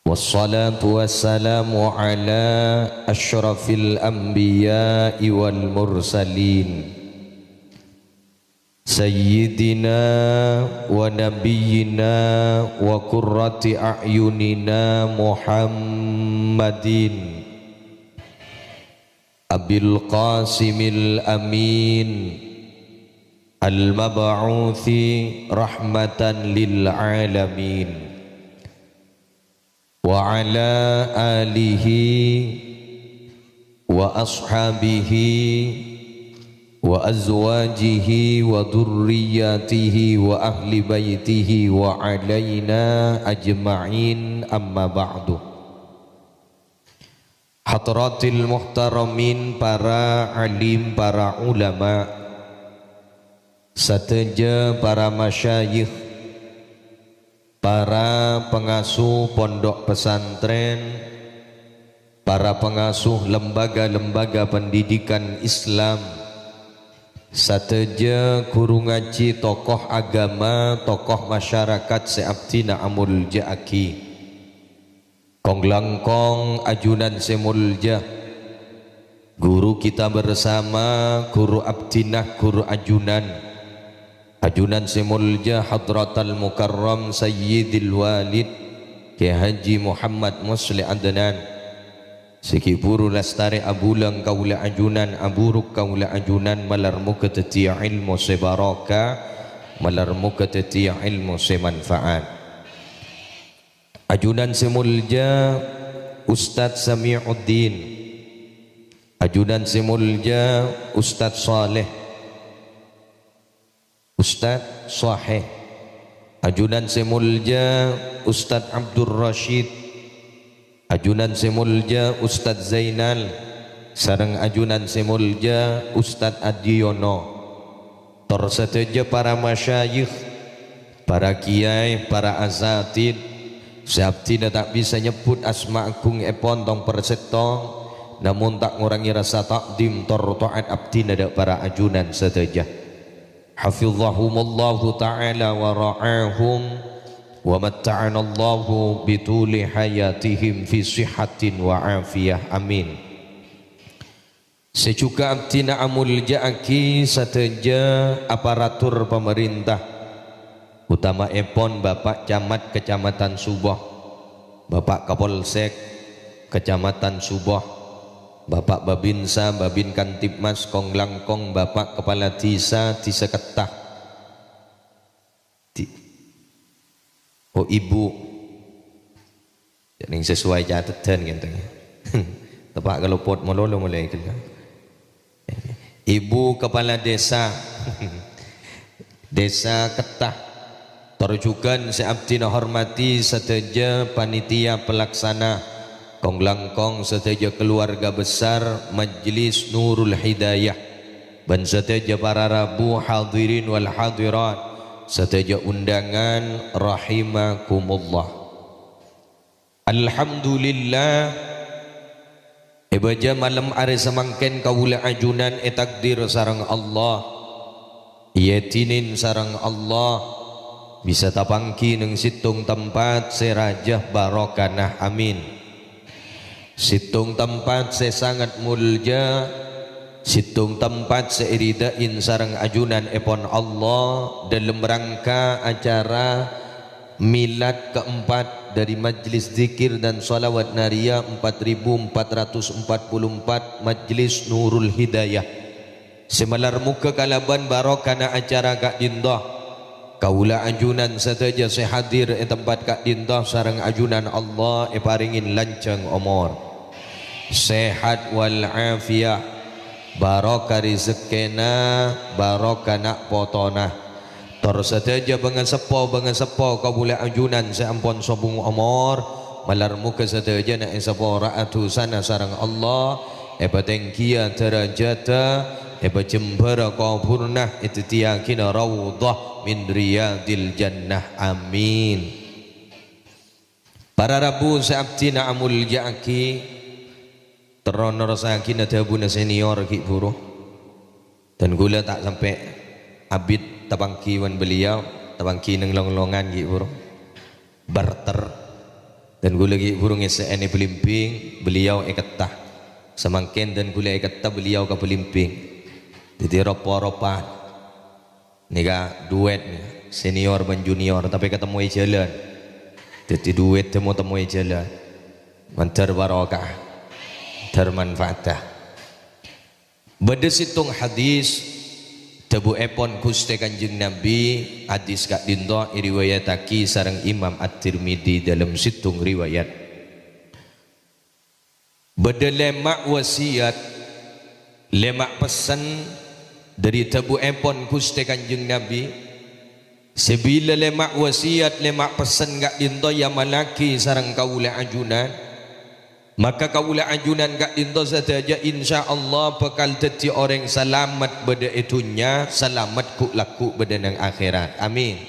Wassalatu wassalamu ala asyrafil anbiya'i wal mursalin Sayyidina wa nabiyyina wa qurrati a'yunina Muhammadin Abil Qasimil Amin Al-Mab'uthi rahmatan lil alamin wa ala alihi wa ashabihi wa azwajihi wa dhurriyyatihi wa ahli baitihi wa alaina ajma'in amma ba'du. Hadratil muhtaramin, para alim, para ulama, sateja para masyayikh, para pengasuh pondok pesantren, para pengasuh lembaga-lembaga pendidikan Islam, sateja guru ngaji tokoh agama tokoh masyarakat seabtina amulja aki kong langkong ajunan semulja guru kita bersama guru abdinah guru ajunan semulja hadratal mukarram sayyidil walid Kiai Haji Muhammad Musli Adnan Sikipuru lastari abulang kaula ajunan aburuk kaula ajunan malarmu keteti ilmu sebaraka malarmu keteti ilmu semanfaat ajunan semulja Ustadz Sami'uddin ajunan semulja Ustadz Saleh Ustadz Sahih ajunan semulja Ustadz Abdul Rashid ajunan semulja Ustadz Zainal sareng ajunan semulja Ustadz Adiono terseteja para masyayikh para kiai para azatid seabtina tak bisa nyebut asma agung epon tong persetong namun tak ngurangi rasa takdim taat abdina dak para ajunan seteja hafizahumullahu ta'ala wa ra'ahum wa matta'anallahu bituli hayatihim fi sihatin wa afiyah amin. Sejuga abdina amul ja'aki sateja aparatur pemerintah utama epon Bapak Camat Kecamatan Subah, Bapak Kapolsek Kecamatan Subah, Bapak Babinsa, Babin Kantipmas, Kong Langkong, Bapak Kepala Desa, Desa Ketah, oh Ibu, yang sesuai catatan gitu. Tepak kalau pot mololo mulai gitu. Ibu Kepala Desa, Desa Ketah, terjugan seabdina hormati seteja panitia pelaksana Kong Langkong seteja keluarga besar Majlis Nurul Hidayah dan seteja para rabu hadirin wal hadirat seteja undangan rahimakumullah. Alhamdulillah ibaja malam are semangken kawula ajunan takdir sarang Allah yatinin sarang Allah bisa tapangki neng situng tempat serajah barokanah amin. Situng tempat saya sangat mulja, situng tempat seiridain sarang ajunan epon Allah dalam rangka acara milad keempat dari Majlis Zikir dan Salawat Nariyah 4444 Majlis Nurul Hidayah semalar muka kalaban barokana acara Kak Dindah kaula ajunan sateja sehadir tempat Kak Dindah sarang ajunan Allah paringin lancang umur sehat wal afiyah barokah rizekena barokah nak potona terseteja bangan sepo kabula ajunan seampun sobung umur malar muka seteja nak sepo ra'atu sana sarang Allah tengkia derajata jembara kaburnah ititiyakina rawdah min riyadil jannah amin. Para rabu seabtina amul ja'aki teronor sakin ada buna senior ki buruh dan gula tak sampai abid tabangkiwan beliau tabangki neng longlongan ki buruh barter dan gula ki buruh ngesene belimping beliau eketah semangken dan gula eketah beliau ke belimping jadi ropa-ropa nika duet nih senior dan junior tapi ketemu jalan jadi duet temu jalan mantar barokah termanfaatah bedesitung hadis tebu epon kuste kanjeng Nabi hadis Kak Dinda iriwayataki sareng Imam At-Tirmidzi dalam situng riwayat bedelemak wasiat lemak pesan dari tebu epon kuste kanjeng Nabi sebila lemak wasiat lemak pesan Kak Dinda yang malaki sareng kaula ajunan maka kaula ajunan Kak Dinda saja insyaallah bakal dadi orang selamat pada itunya selamat ku laku pada nang akhirat amin.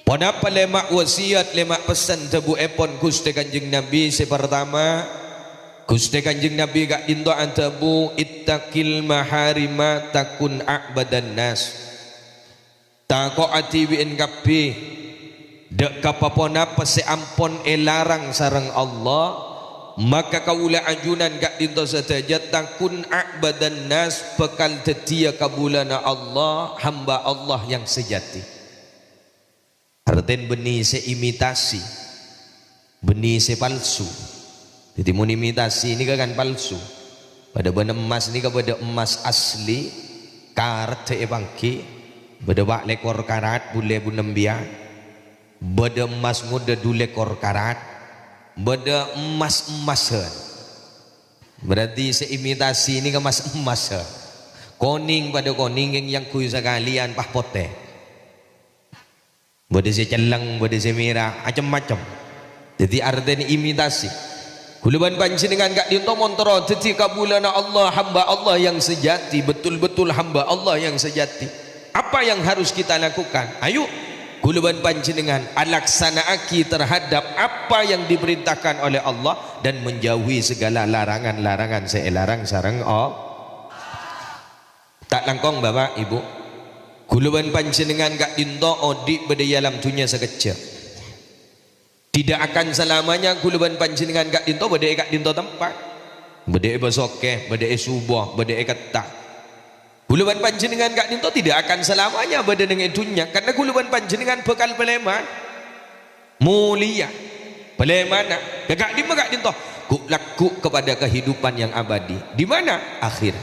Ponapa lemak wasiat lemak pesan tebu epon kuste kanjeng Nabi sepertama Gusti Kanjeng Nabi gak dinto antabu ittaqil maharima takun a'badan nas. Takoati wi'in kapi dek kapapona pese ampon elarang sareng Allah, maka kaula ajunan gak dinto sataja takun a'badan nas bekal tetia kabulana Allah, hamba Allah yang sejati. Arten benih seimitasi, benih sepalsu. Jadi mun imitasi ini kan palsu. Pada benda emas ni pada emas asli karat bangki. Pada bak lekor karat boleh bunembian. Pada emas muda du lekor karat. Pada emas-emasan. Berarti seimitasi ini kan emas-emasan. Koning pada koning yang kuy sekalian pah pote. Pada si celang, pada si merah, macam-macam. Jadi artinya imitasi. Kuluban panjenengan gak dinto montoro teti kabulana Allah, hamba Allah yang sejati, betul-betul hamba Allah yang sejati. Apa yang harus kita lakukan? Ayo kuluban panjenengan alaksanaaki terhadap apa yang diperintahkan oleh Allah dan menjauhi segala larangan-larangan seelarang sareng Allah. Tak langkong Bapak Ibu, kuluban panjenengan gak dinto odik berdaya dalam dunia sekecil. Tidak akan selamanya kuluban panjenengan gak dinto bedai gak dinto tempat, bedai besokeh, bedai subuh, bedai ketak. Kuluban panjenengan gak dinto tidak akan selamanya bedai dengan dunia, karena kuluban panjenengan bekal peleman mulia, pelemana gak dimana gak dinto laku kepada kehidupan yang abadi. Di mana? Akhir.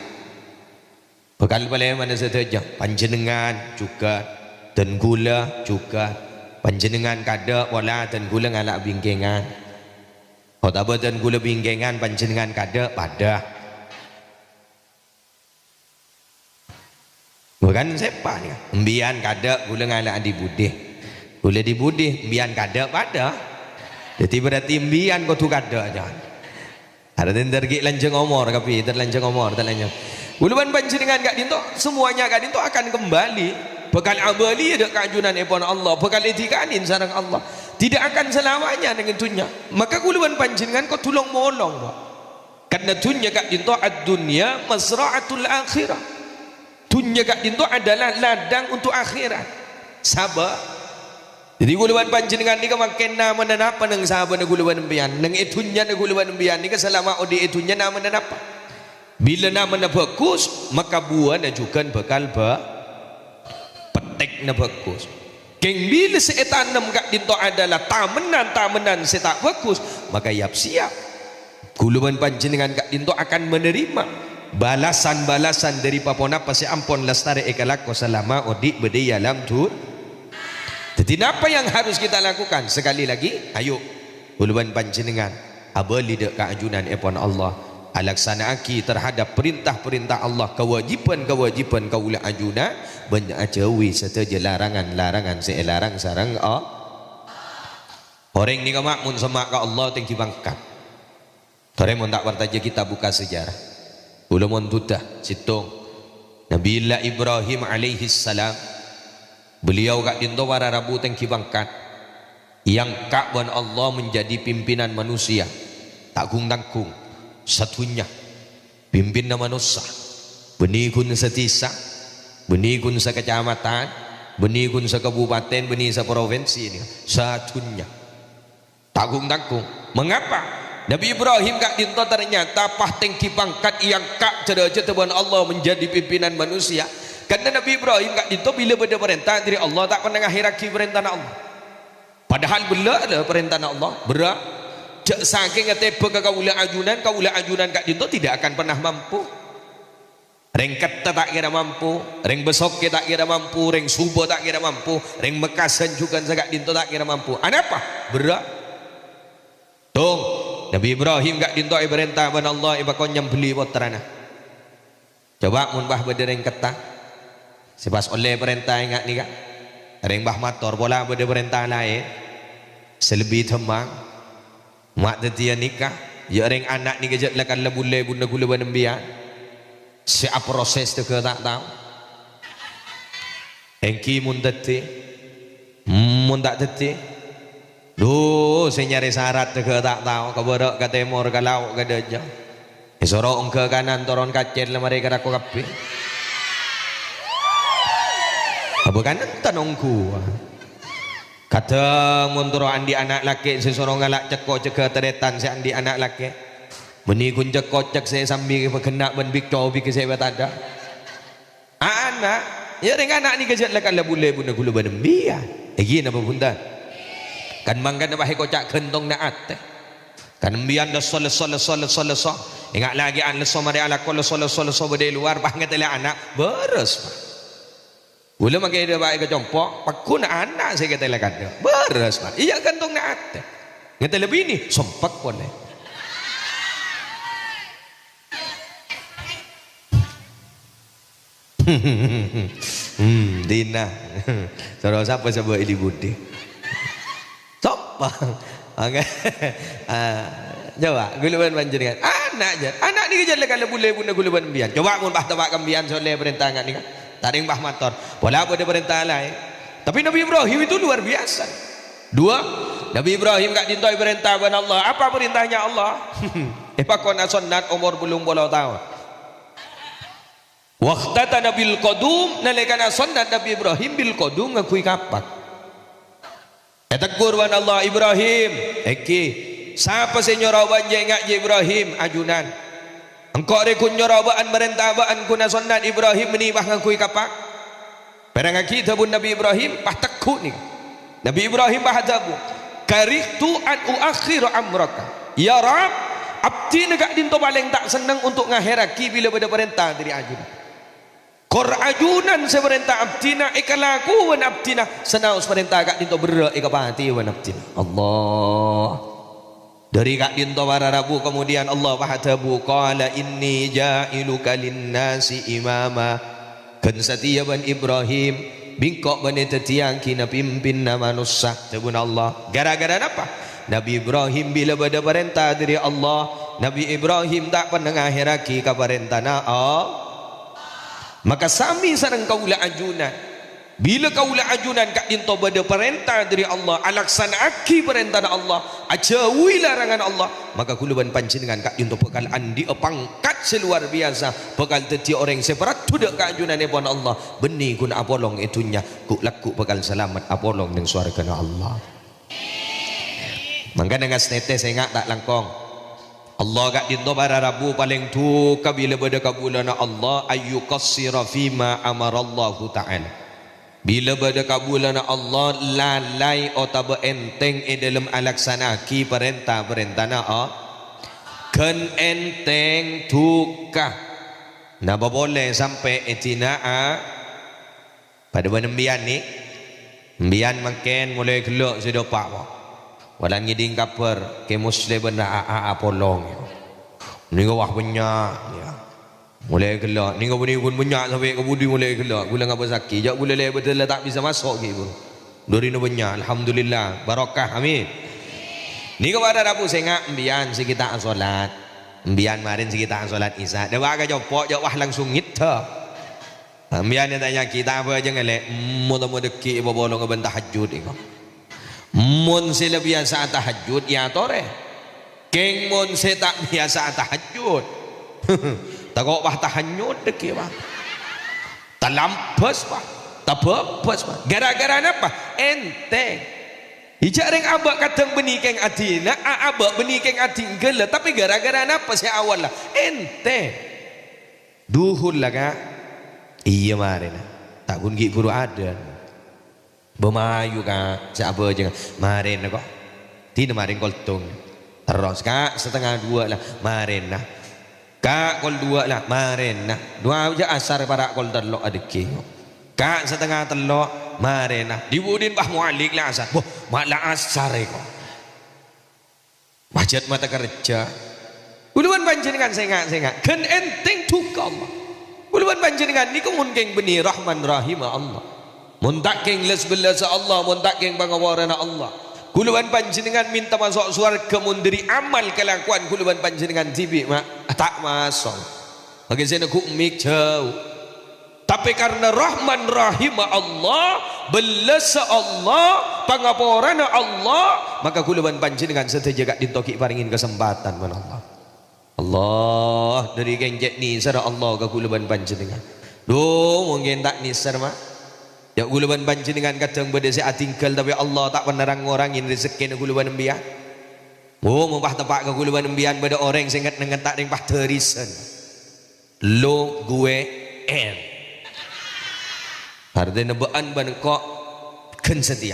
Bekal peleman saja panjenengan juga dan gula juga. Panjenengan kada wala dan gula ngalak bingkengan. Kota dan gula bingkengan panjenengan kada pada. Bukan siapa ni? Embian kada gula ngalak dibudih. Gula dibudih embian kada pada. Jadi berarti embian kau tu kada aja. Ada tergik lanjeng omor tapi terlanjeng omor terlanjeng. Guluban panjenengan gak dinto semuanya gak dinto akan kembali. Bekal abali ada keajunan epon Allah, bekal etikanin sarang Allah. Tidak akan selamanya dengan dunia. Maka kuluban panjenengan kau tolong molong, Pak. Karena dunia kak dinto ad-dunya masra'atul akhirah. Dunia kak dinto adalah ladang untuk akhirat. Sabar. Jadi kuluban panjenengan ni makin nama dan apa nang sabar nang kuluban embian, nang etunya nang kuluban embian ni selama odi etunya nama dan apa. Bila nama na bagus, maka buah na juga bekal petek na bagus. Keng bila seetanam gak dinto adalah tamenan setak bagus, maka siap. Kuluban panjenengan gak dinto akan menerima balasan-balasan dari papona pasi ampon lestari ekalako selama odik berdaya dalam tu. Jadi apa yang harus kita lakukan? Sekali lagi, ayo kuluban panjenengan abali dek keajunan epon Allah. Alaksanaaki terhadap perintah-perintah Allah, kewajiban-kewajiban kaula ajuna, menjauhi setaja larangan-larangan seelarang sarang orang ni kamak mun semak ka Allah tinggi bangkat. Tore mun tak wartaja kita buka sejarah. Ula mun tudah situng Nabiullah Ibrahim alaihi salam, beliau kak dinto para rabu tinggi bangkat yang kakban Allah menjadi pimpinan manusia, tanggung-tanggung satunya pimpin manusia, benikun setisa, benikun sekecamatan, benikun sekabupaten, benih seprovinsi ini satunya tanggung-tanggung. Mengapa Nabi Ibrahim kak dinto ternyata pah tinggi pangkat yang kak derajat Tuhan Allah menjadi pimpinan manusia? Karena Nabi Ibrahim kak dinto bila berda perintah dari Allah tak pernah akhiraki perintah Allah, padahal bela ada perintah Allah berat. Cak saking ngetebe ke kaula ajunan kak dinto tidak akan pernah mampu. Reng kata tak kira mampu, reng besok tak kira mampu, reng subuh tak kira mampu, reng mekasan juga kak dinto tak kira mampu. Apa? Berat. Tung Nabi Ibrahim kak dinto ibarentah ban Allah ibakon nyambeli putrana. Coba mun bah bede reng kata. Sepas oleh perintah ingat ni kak. Reng bah mator bola bede perintah lain. Selebih temang mak tetia nikah ya reng anak ni gejat lakan lebule bunda gula banembian siap proses tu ke tak tahu engki mun teti mun tak teti Duh, saya nyari syarat ke tak tahu ke barat ke timur ke laut ke dejah. Sorok ke kanan turun kacil mereka aku kapi. Apa kanan tanongku. Kata munturo andi anak laki sesorong ngalak cekok cekak teretan si andi anak laki. Meni kun cekok cek saya sambil berkenak ben bik cobi ke saya ada. Anak, ya dengan anak ni kejat lah kalau boleh bunda gula benembian. Lagi apa bunda? Kan manggan apa kocak kentong nak ate. Kan embian dah sol. Ingat lagi an leso mari ala kol sol berde luar banget le anak beres. Gula makai dia baik ke compok, pakun anak saya kata lekat dia. Beres mah. Iya kantong nak ate. Ngata lebih ni sempat pun le. Dina. Saudara siapa sebab ini budi? Sopa. Okey. Coba guluban panjenengan. Anak je. Anak ni kerja kalau boleh guna guluban bian. Coba mun bah tabak kambian soleh perintah ngak ni kan. Taring bah motor. Pola apa dia perintah lain. Tapi Nabi Ibrahim itu luar biasa. Dua, Nabi Ibrahim gak dintoi perintah ban Allah. Apa perintahnya Allah? Pakon sunat umur belum 10 tahun. Waqtatana bil qadum nalikana sunnat Nabi Ibrahim bil qadum ngakui kapak. Tegur wan Allah Ibrahim, siapa se nyorawan je ngak je Ibrahim ajunan. Engkau rekun nyorabaan merentah-baan kuna sunnat Ibrahim menibah ngakui kapak. Perang kita pun Nabi Ibrahim pah tekuk ni. Nabi Ibrahim pah tabu. Karihtu an uakhir amraka. Ya Rab, abdi negak dinto paling tak senang untuk ngahiraki bila pada perintah dari ajunan. Kor ajunan seperintah abdina ikalaku wan abdina senau seperintah kak dinto berak ikapati wan abdina. Allah dari kak dinto para rabu kemudian Allah bahatabu qala inni ja'iluka linnasi imama kan setia ban Ibrahim bingkok ban tetiang kina pimpin nama nusa tebun Allah gara-gara apa Nabi Ibrahim bila pada perintah dari Allah Nabi Ibrahim tak pernah ngahiraki ka perintah na maka sami sareng kaula ajunan bila kaula ajunan kak dinto bada perintah dari Allah alaksanaaki perintah Allah ajawi larangan Allah maka kuluban panjenengan kak dinto bekal andi pangkat seluar biasa bekal teti orang separat tudak kak ajunan pun Allah benih kun apolong itunya ku laku bekal selamat apolong ning swarga Allah mangga dengan snete saya tak langkong Allah gak dinto para rabu paling tu kabila pada kabulana Allah ayyukassira fima amarallahu ta'ala bila pada kabulana Allah lalai otaba enteng dalam alaksanaki perintah na kan enteng tukah napa boleh sampai etina pada benembian ni mbian makin mulai gelok sudah pak walan ngiding kaper ke muslim benda polong ni wah banyak ya mulai gelak ni budi pun banyak sampai ke budi mulai gelak gula ngapa sakit jak gula le betul tak bisa masuk gitu dari no banyak alhamdulillah barakah amin ni kepada rabu sengak mbian kita solat mbian marin kita solat isya dah waga jopok jak wah langsung ngita mbian dia tanya kita apa aja ngelek mudah-mudah deki bolong ke tahajud iko mun sila biasa tahajud ya tore keng mun se tak biasa tahajud takok bah tahajud deki bah talampes bah tapepes bah gara-gara apa enteng hijak reng abak kadang benih keng adina abak benih keng ading gela tapi gara-gara apa si awal lah enteng duhul lah kak iya mari tak pun gi guru ada Bemayu kak, siapa aja marin kok, tidak marin koltung, terus kak setengah 2 lah marin lah, kak kol 2 lah marin lah, 2 aja asar para kol telok adiki, kak setengah telok marin lah, dibudin bah mualik lah asar, boh malah asar kok, bajat mata kerja, uluan panjenengan sengak, kan enteng tukar Allah, uluan panjenengan ni kemungkin benih Rahman Rahim Allah. Muntak keng les belas Allah muntak keng pangawarana Allah kuluban panjenengan minta masuk surga mundiri amal kelakuan kuluban panjenengan tibi mak tak masuk bagi saya ku mik jauh tapi karena Rahman Rahim Allah belas Allah pangaporana Allah, maka kula ban panjenengan sedaja gak ditoki paringin kesempatan man Allah. Allah dari genjet ni sara Allah ka kula ban panjenengan. Duh mungkin tak nisar mah. Ya kula ban panjenengan kadang bade se atinggal tapi Allah tak penerang ngorangin rezeki kula ban embian. Oh mumpah tepak ka kula ban embian bade orang sing nget tak ring pah terisen. Lo gue en. Artinya nebaan ban kok ken setia.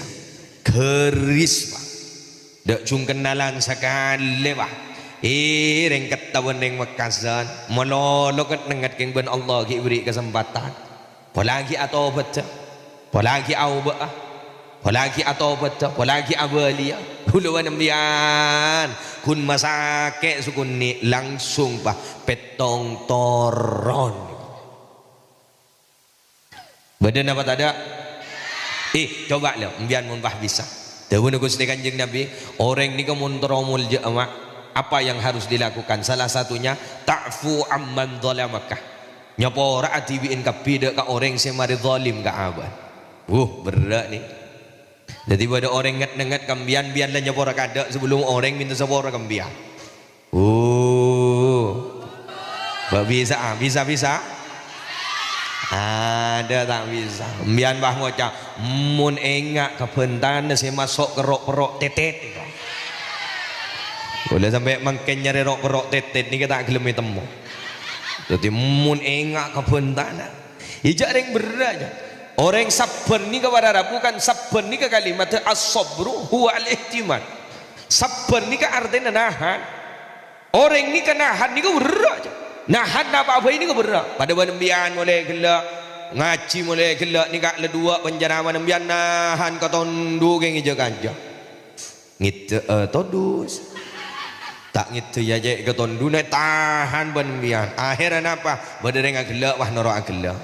Keris pak. Dak cung kenalan sakale pak. Reng ketahuan reng makasan. Melolo ket nengat keng ban Allah ki beri kesempatan. Apalagi atau betul. Apalagi awba. Apalagi atau betul. Apalagi abalia. Huluan embian. Kun masake sukun ni langsung pak petong toron. Badan apa tak ada? Coba lah, biar mumpah bisa. Dahulu Gusti Kanjeng Nabi, orang ni kamun teromul jamaah, apa yang harus dilakukan? Salah satunya ta'fu amman zalamaka. Nyapora atibiin kapida ka orang semari zalim ka abad. Berat ni. Jadi pada orang nget-nget kambian biarlah nyapora kada sebelum orang minta sepora kambian. Bisa. Ada tak bisa. Bian bah ngocak mun engak kebentan saya masuk ke rok-perok tetet. Boleh sampai mangken nyari rok-perok tetet ni kita gelem temu. Jadi mun engak kebentan. Ijak ring berat aja. Orang sabar ni kepada Rabu kan sabar ni ke kalimat as-sabru huwa al-ihtimad. Sabar ni ke artinya nahan. Orang ni ke nahan ni ke berat aja. Nahan apa ini ke berat. Pada banembian boleh gelak, ngaji boleh gelak ni kak ledua penjara banembian nahan ke tondu geng ija kanja. Ngite todus. Tak ngite ya je ke tondu nak tahan banembian. Akhirnya apa? Badereng gelak wah norok gelak.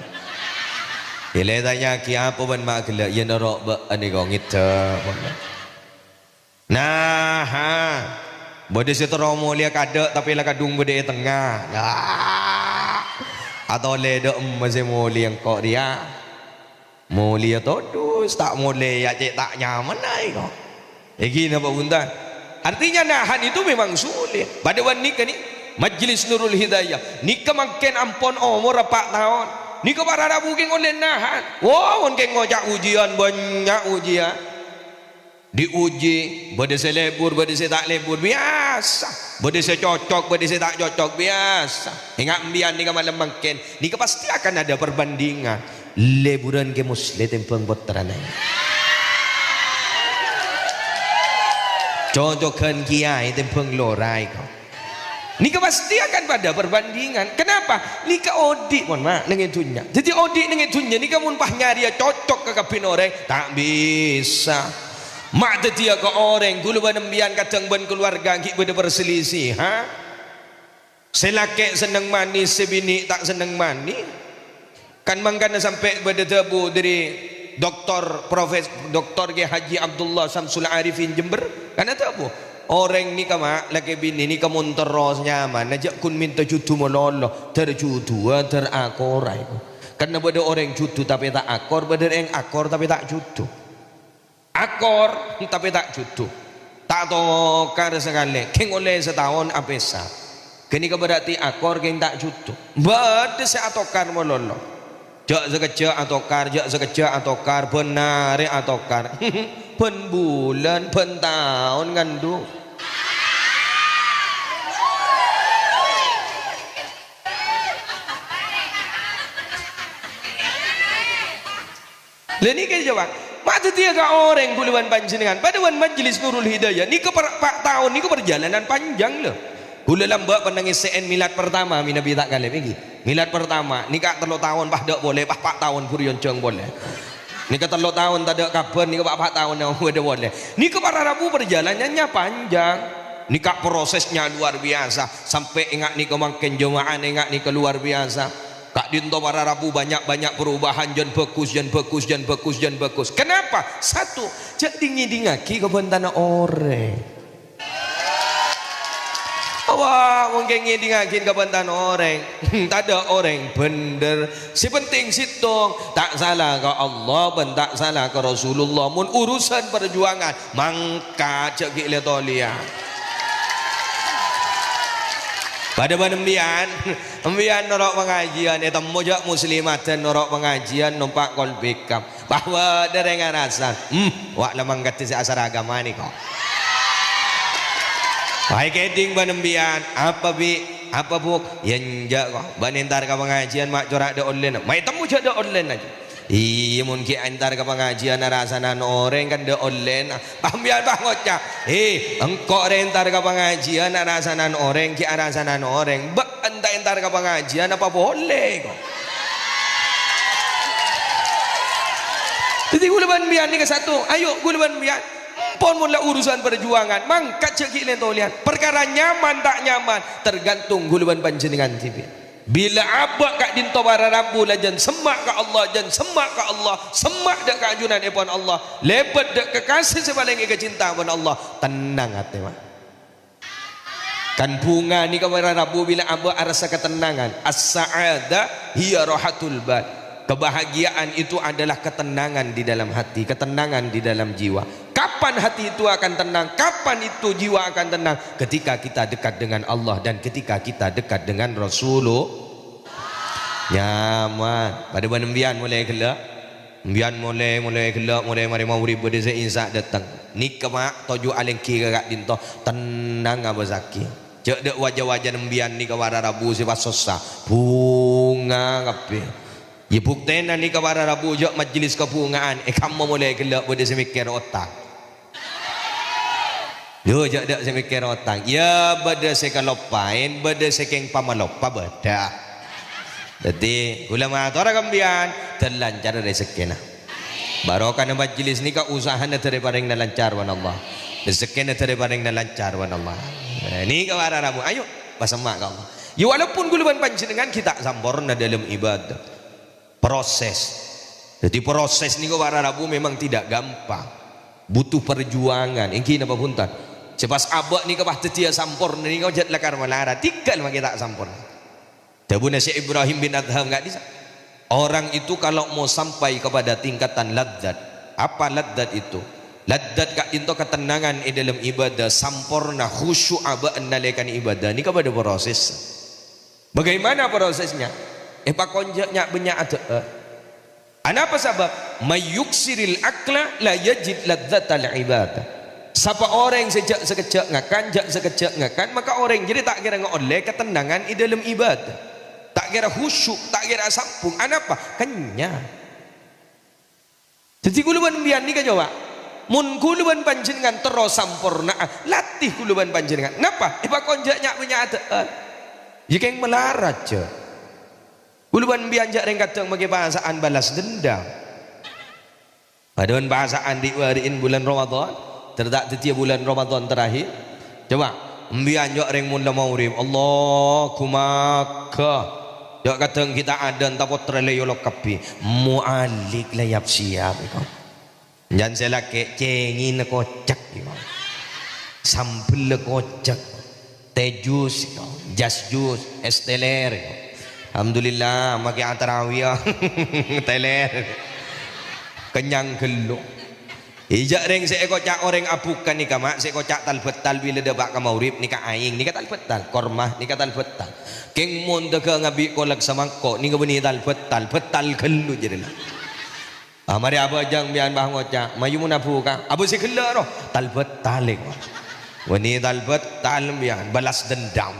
Ile tanya ki apa ban mak gelak ya norok ba ani kau ngite. Nahan. Bode seteromo liak ada tapi lah kadung bode tengah. Atau le masih moli yang kok dia. Moli todus tak moli ya cek tak nyaman ai kok. Gini apa bunda? Artinya nahan itu memang sulit. Pada wanita ni Majlis Nurul Hidayah. Nika makin ampun umur 4 tahun. Nika para rabu keng oleh nahan. Wah, keng ngojak ujian banyak ujian. Diuji, bade saya lebur, bade saya tak lebur biasa. Bade saya cocok, bade saya tak cocok biasa. Ingat mbian ni malam makin, ni pasti akan ada perbandingan. Leburan ke muslim tempeng boteran. Cocokan kiai tempeng lorai kau. Ni pasti akan pada perbandingan. Kenapa? Ni audit mon mak dengan dunia. Jadi audit dengan dunia ni kamu pah nyari cocok ke kapin orang tak bisa. Mak dia ke orang gulu banembian kadang ban keluarga ki beda berselisih ha selake seneng mani sebini tak seneng mani kan mangkana sampai beda tebu dari doktor Ki Haji Abdullah Samsul Arifin Jember kan tebu orang ni kama laki bini ni kamu terus nyaman najak kun minta judu mololo terjudu terakorai karena beda orang judu tapi tak akor beda yang akor tapi tak judu akor tapi tak judu tak tokar sekali keng oleh setahun apesa kini berarti akor keng tak judu bade se atokar mololo jak sekejap atokar jak sekejap atokar benar atokar pen bulan pen tahun ngandu leni ke jawab pada tiga orang buluan panjenengan pada wan Majlis Nurul Hidayah ni ke 4 tahun ni ke perjalanan panjang loh. Gula lambak penangis CN milad pertama mi Nabi tak kali lagi. Milad pertama ni kak 3 tahun pah dak boleh pah 4 tahun kurion ceng boleh. Ni ke 3 tahun tak ada kabar ni ke 4 tahun dah boleh. Ni ke para rabu perjalanannya panjang. Ni kak prosesnya luar biasa sampai ingat ni ke makin jemaah ingat ni ke luar biasa. Kak dinto para rabu banyak perubahan jan bagus. Kenapa? Satu, cek dingin dingaki ke bentana ore. Awak mungkin ngidingakin kebantan orang. Tak ada orang bener. Si penting situng tak salah ke Allah dan tak salah ke Rasulullah. Mun urusan perjuangan mangkat cek lihat tolia. Pada banembian, embian norok pengajian, itu mojak muslimat dan norok pengajian numpak kol bekam. Bahwa derengan asal, wak lemang kata si asar agama ni kau. Hai keding banembian, apa bu, yang jak kau. Banintar ke pengajian mak corak de online, mai temu je de online aja. Iya mungkin antar ke pengajian arasanan orang kan de online. Ambian bangotnya. Engkau rentar ke pengajian arasanan orang ki arasanan orang. Entar ke pengajian apa boleh kok. Jadi gulaban bian ni ke satu. Ayo gulaban bian. Pon mula urusan perjuangan. Mangkat cekik lentolian. Perkara nyaman tak nyaman tergantung gulaban panjenengan TV. Bila abak kak dinto para rabu lajan semak ke Allah jan semak ke Allah semak dak keajunan epon Allah lebat dak kekasih sebaling ke cinta pun Allah tenang hati mah kan bunga ni ke para rabu bila abak rasa ketenangan as-sa'ada hiya rahatul bal kebahagiaan itu adalah ketenangan di dalam hati ketenangan di dalam jiwa. Kapan hati itu akan tenang? Kapan itu jiwa akan tenang? Ketika kita dekat dengan Allah dan ketika kita dekat dengan Rasulullah. Nyaman. Pada banembian mulai gelak. Mbian mulai gelak, mulai mari maurib berde seinsak datang. Ni kemak toju alengki kagak dinto tenang apa zaki. Cek dek wajah-wajah nembian ni kawara rabu sifat sosa. Bunga kape. Ya buktinya ni kawara rabu jok majlis kebungaan. Kamu mulai gelak berde semikir otak. Yo jak dak saya mikir otak. Ya beda saya kalopain, beda saya keng pamalopa beda. Jadi ulama tora kambian terlancar rezekina. Barokah na majlis ni ka usahan na terparing na lancar wan Allah. Rezekina terparing na lancar wan Allah. Ni ka wararamu ayo pasamak ka Allah. Ya walaupun guluban panjenengan kita sampurna dalam ibadah. Proses. Jadi proses ni ka wararamu memang tidak gampang. Butuh perjuangan. Ingki napa punten? Cepas abak ni kapah tetia sampurna ni kau jat lakar malara tinggal maki tak sampurna. Tabuna Syekh Ibrahim bin Adham enggak bisa. Orang itu kalau mau sampai kepada tingkatan ladzat, apa ladzat itu? Ladzat kak dinto ketenangan di dalam ibadah sampurna khusyuk abak nalekan ibadah ni kepada proses. Bagaimana prosesnya? Pak konjaknya banyak ada. Apa sebab? Mayyuksiril akla la yajid ladzatal ibadah. Siapa orang sejak sekejap ngakan, jak sekejap ngakan, maka orang jadi tak kira ngoleh ketenangan di dalam ibadah. Tak kira khusyuk, tak kira sampung. Apa? Kenyang. Jadi kuluban bian ni kan coba. Mun kuluban panjenengan terus sampurna, latih kuluban panjenengan. Napa? Pak konjaknya punya ada. Jika yang melarat je. Kuluban bian jak ring kadang bagi bahasaan balas dendam. Padahal bahasaan diwariin bulan Ramadan. Terdak setiap bulan Ramadan terakhir. Coba mbian jok ring mula maurib Allahumma ka jok kateng kita ada entah potre leyolok kapi mualik layap siap kau jangan saya laki cengin kocak kau sambel kocak teh jus kau jas jus es teler kau alhamdulillah makai atarawiyah teler kenyang geluk. Ijak ring saya kocak orang apukan ni kamak saya kocak talbetal bila debak ke maurib ni ka aing ni ka talbetal kormah ni ka talbetal keng mun deka ngabi kolak samangko ni ka beni talbetal betal gelu jadi lah. Mari apa jang bian bah ngocak mayu mun apu ka abu si gelu roh talbetal ko wani talbetal bian balas dendam.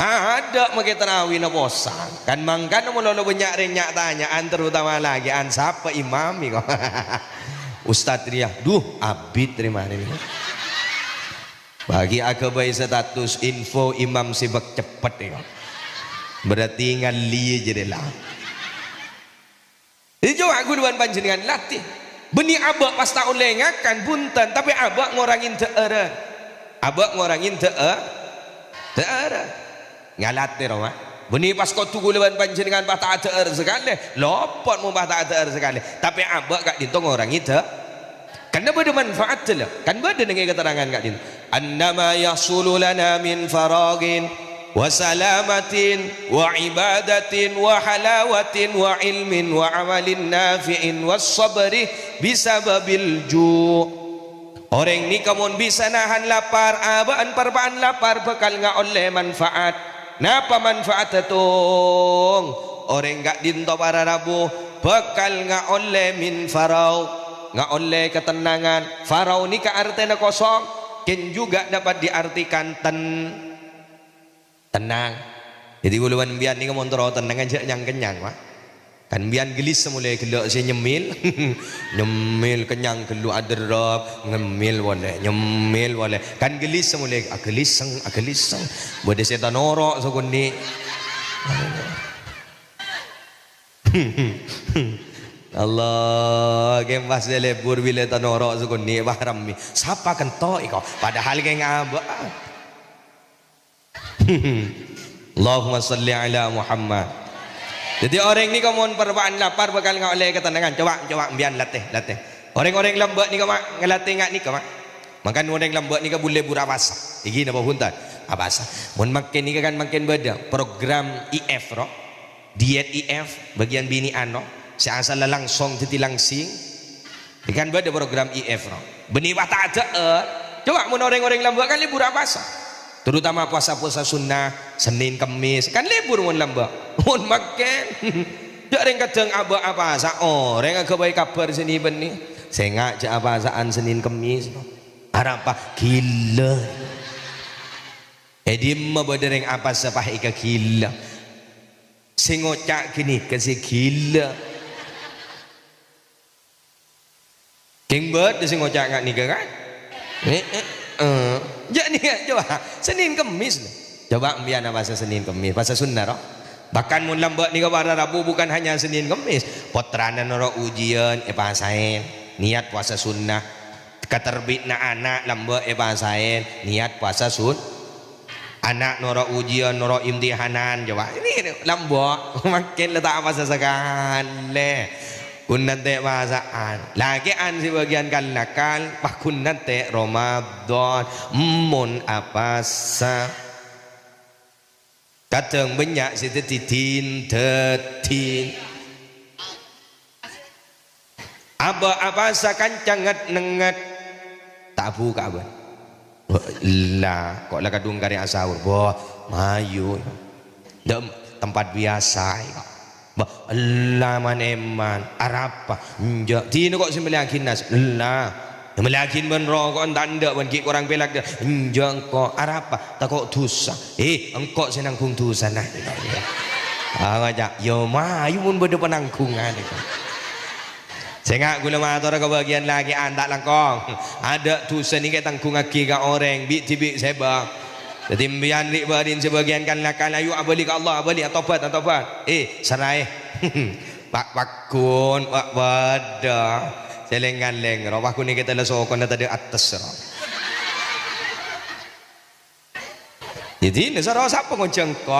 Ada makai tarawih na bosan kan mangkan mo lolo banyak renyak tanyaan terutama lagi an siapa imami ko. Ustaz Ria, duh abid terima ini. Bagi akabai status info imam sibak cepat ya. Berarti ngali jadilah. Jadi coba guluan panjenengan latih. Beni abak pas tak oleh ngakan punten tapi abak ngorangin teera. Abak ngorangin teera. Ngalatih roh. Beni pas kau tunggu guluan panjenengan pas tak teer sekali. Lopot mau pas tak teer sekali. Tapi abak gak ditong orang itu kan ada manfaat lah kan ada dengan keterangan kat sini annama yasulu lana min faragin wa salamatin wa ibadatin wa halawatin wa ilmin wa amalin nafi'in was sabri bisababil ju' orang ni kamu bisa nahan lapar abaan perbaan lapar bekal nggak oleh manfaat napa manfaat tung orang nggak dinto para rabu bekal nggak oleh min farau nggak oleh ketenangan farau ni ke artinya kosong ken juga dapat diartikan tenang jadi buluan biar ni kamu terus tenang aja yang kenyang wah kan biar gelis semula kelak saya nyemil nyemil kenyang keluk aderap ngemil nyemil boleh kan gelis semula geliseng boleh setan norok sekundi Allah game pas dia lebur bila tanorok sekundi bahram ni siapa kentok iko padahal ke ngaba Allahumma salli ala Muhammad. Jadi orang ni kamu perbaan lapar bakal nggak oleh ketenangan. Coba biar latih. Orang-orang lambat ni kamu ngelatih nggak ni kamu. Makan orang lambat ni kamu boleh burabasa. Iki napa punten? Abasa. Mun makin ni kan makin beda. Program IF ro. Diet IF bagian bini ano. Seasal langsung titilang sing. Ikan beda program IF ro. Benih bata ada. Coba mun orang-orang lambat kan libur abasa. Terutama puasa-puasa sunnah Senin Kemis kan libur mun lamba mun makan jak ring kadang apa sa orang agak baik kabar sini benih saya ngajak apasaan Senin Kemis apa gila edim mabadering apa sapah ika gila sing ngocak gini kasih gila king bird sing ngocak ngak nikah kan jadi coba Senin Kemis coba ambian bahasa Senin Kemis bahasa sunnah roh bahkan mun lambat ni kepada Rabu bukan hanya Senin Kemis potranan roh ujian pasain niat puasa sunnah keterbit na anak lambat pasain niat puasa sun anak noro ujian noro imtihanan coba ini lambat makin letak apa sekali kun nanti bahasaan lagi an si bagian kalakal pak kun nanti Ramadan mun apa sa kadang banyak si tetin apa sa kancangat nengat tak buka apa lah kok lah kadung kari asawur boh mayu dem tempat biasa laman eman arapa njak tino kok semelakin nas lah melakin ben rokok tanda ben ki orang pelak dia njak kok arapa tak kok dosa engkau senangkung dosa nah ngajak yo mayu mun beda penangkungan saya gula motor ke bagian lagi antak langkong ada dosa ni ke tangkung aki ke orang bik tibik sebab jadi mbian lik barin sebagian kan lakan ayu abali ke Allah abali tobat serai pak kun pak bada selengan leng ro pak kun ni kita lesokon tadi atas ro jadi ni saro siapa ngonceng ko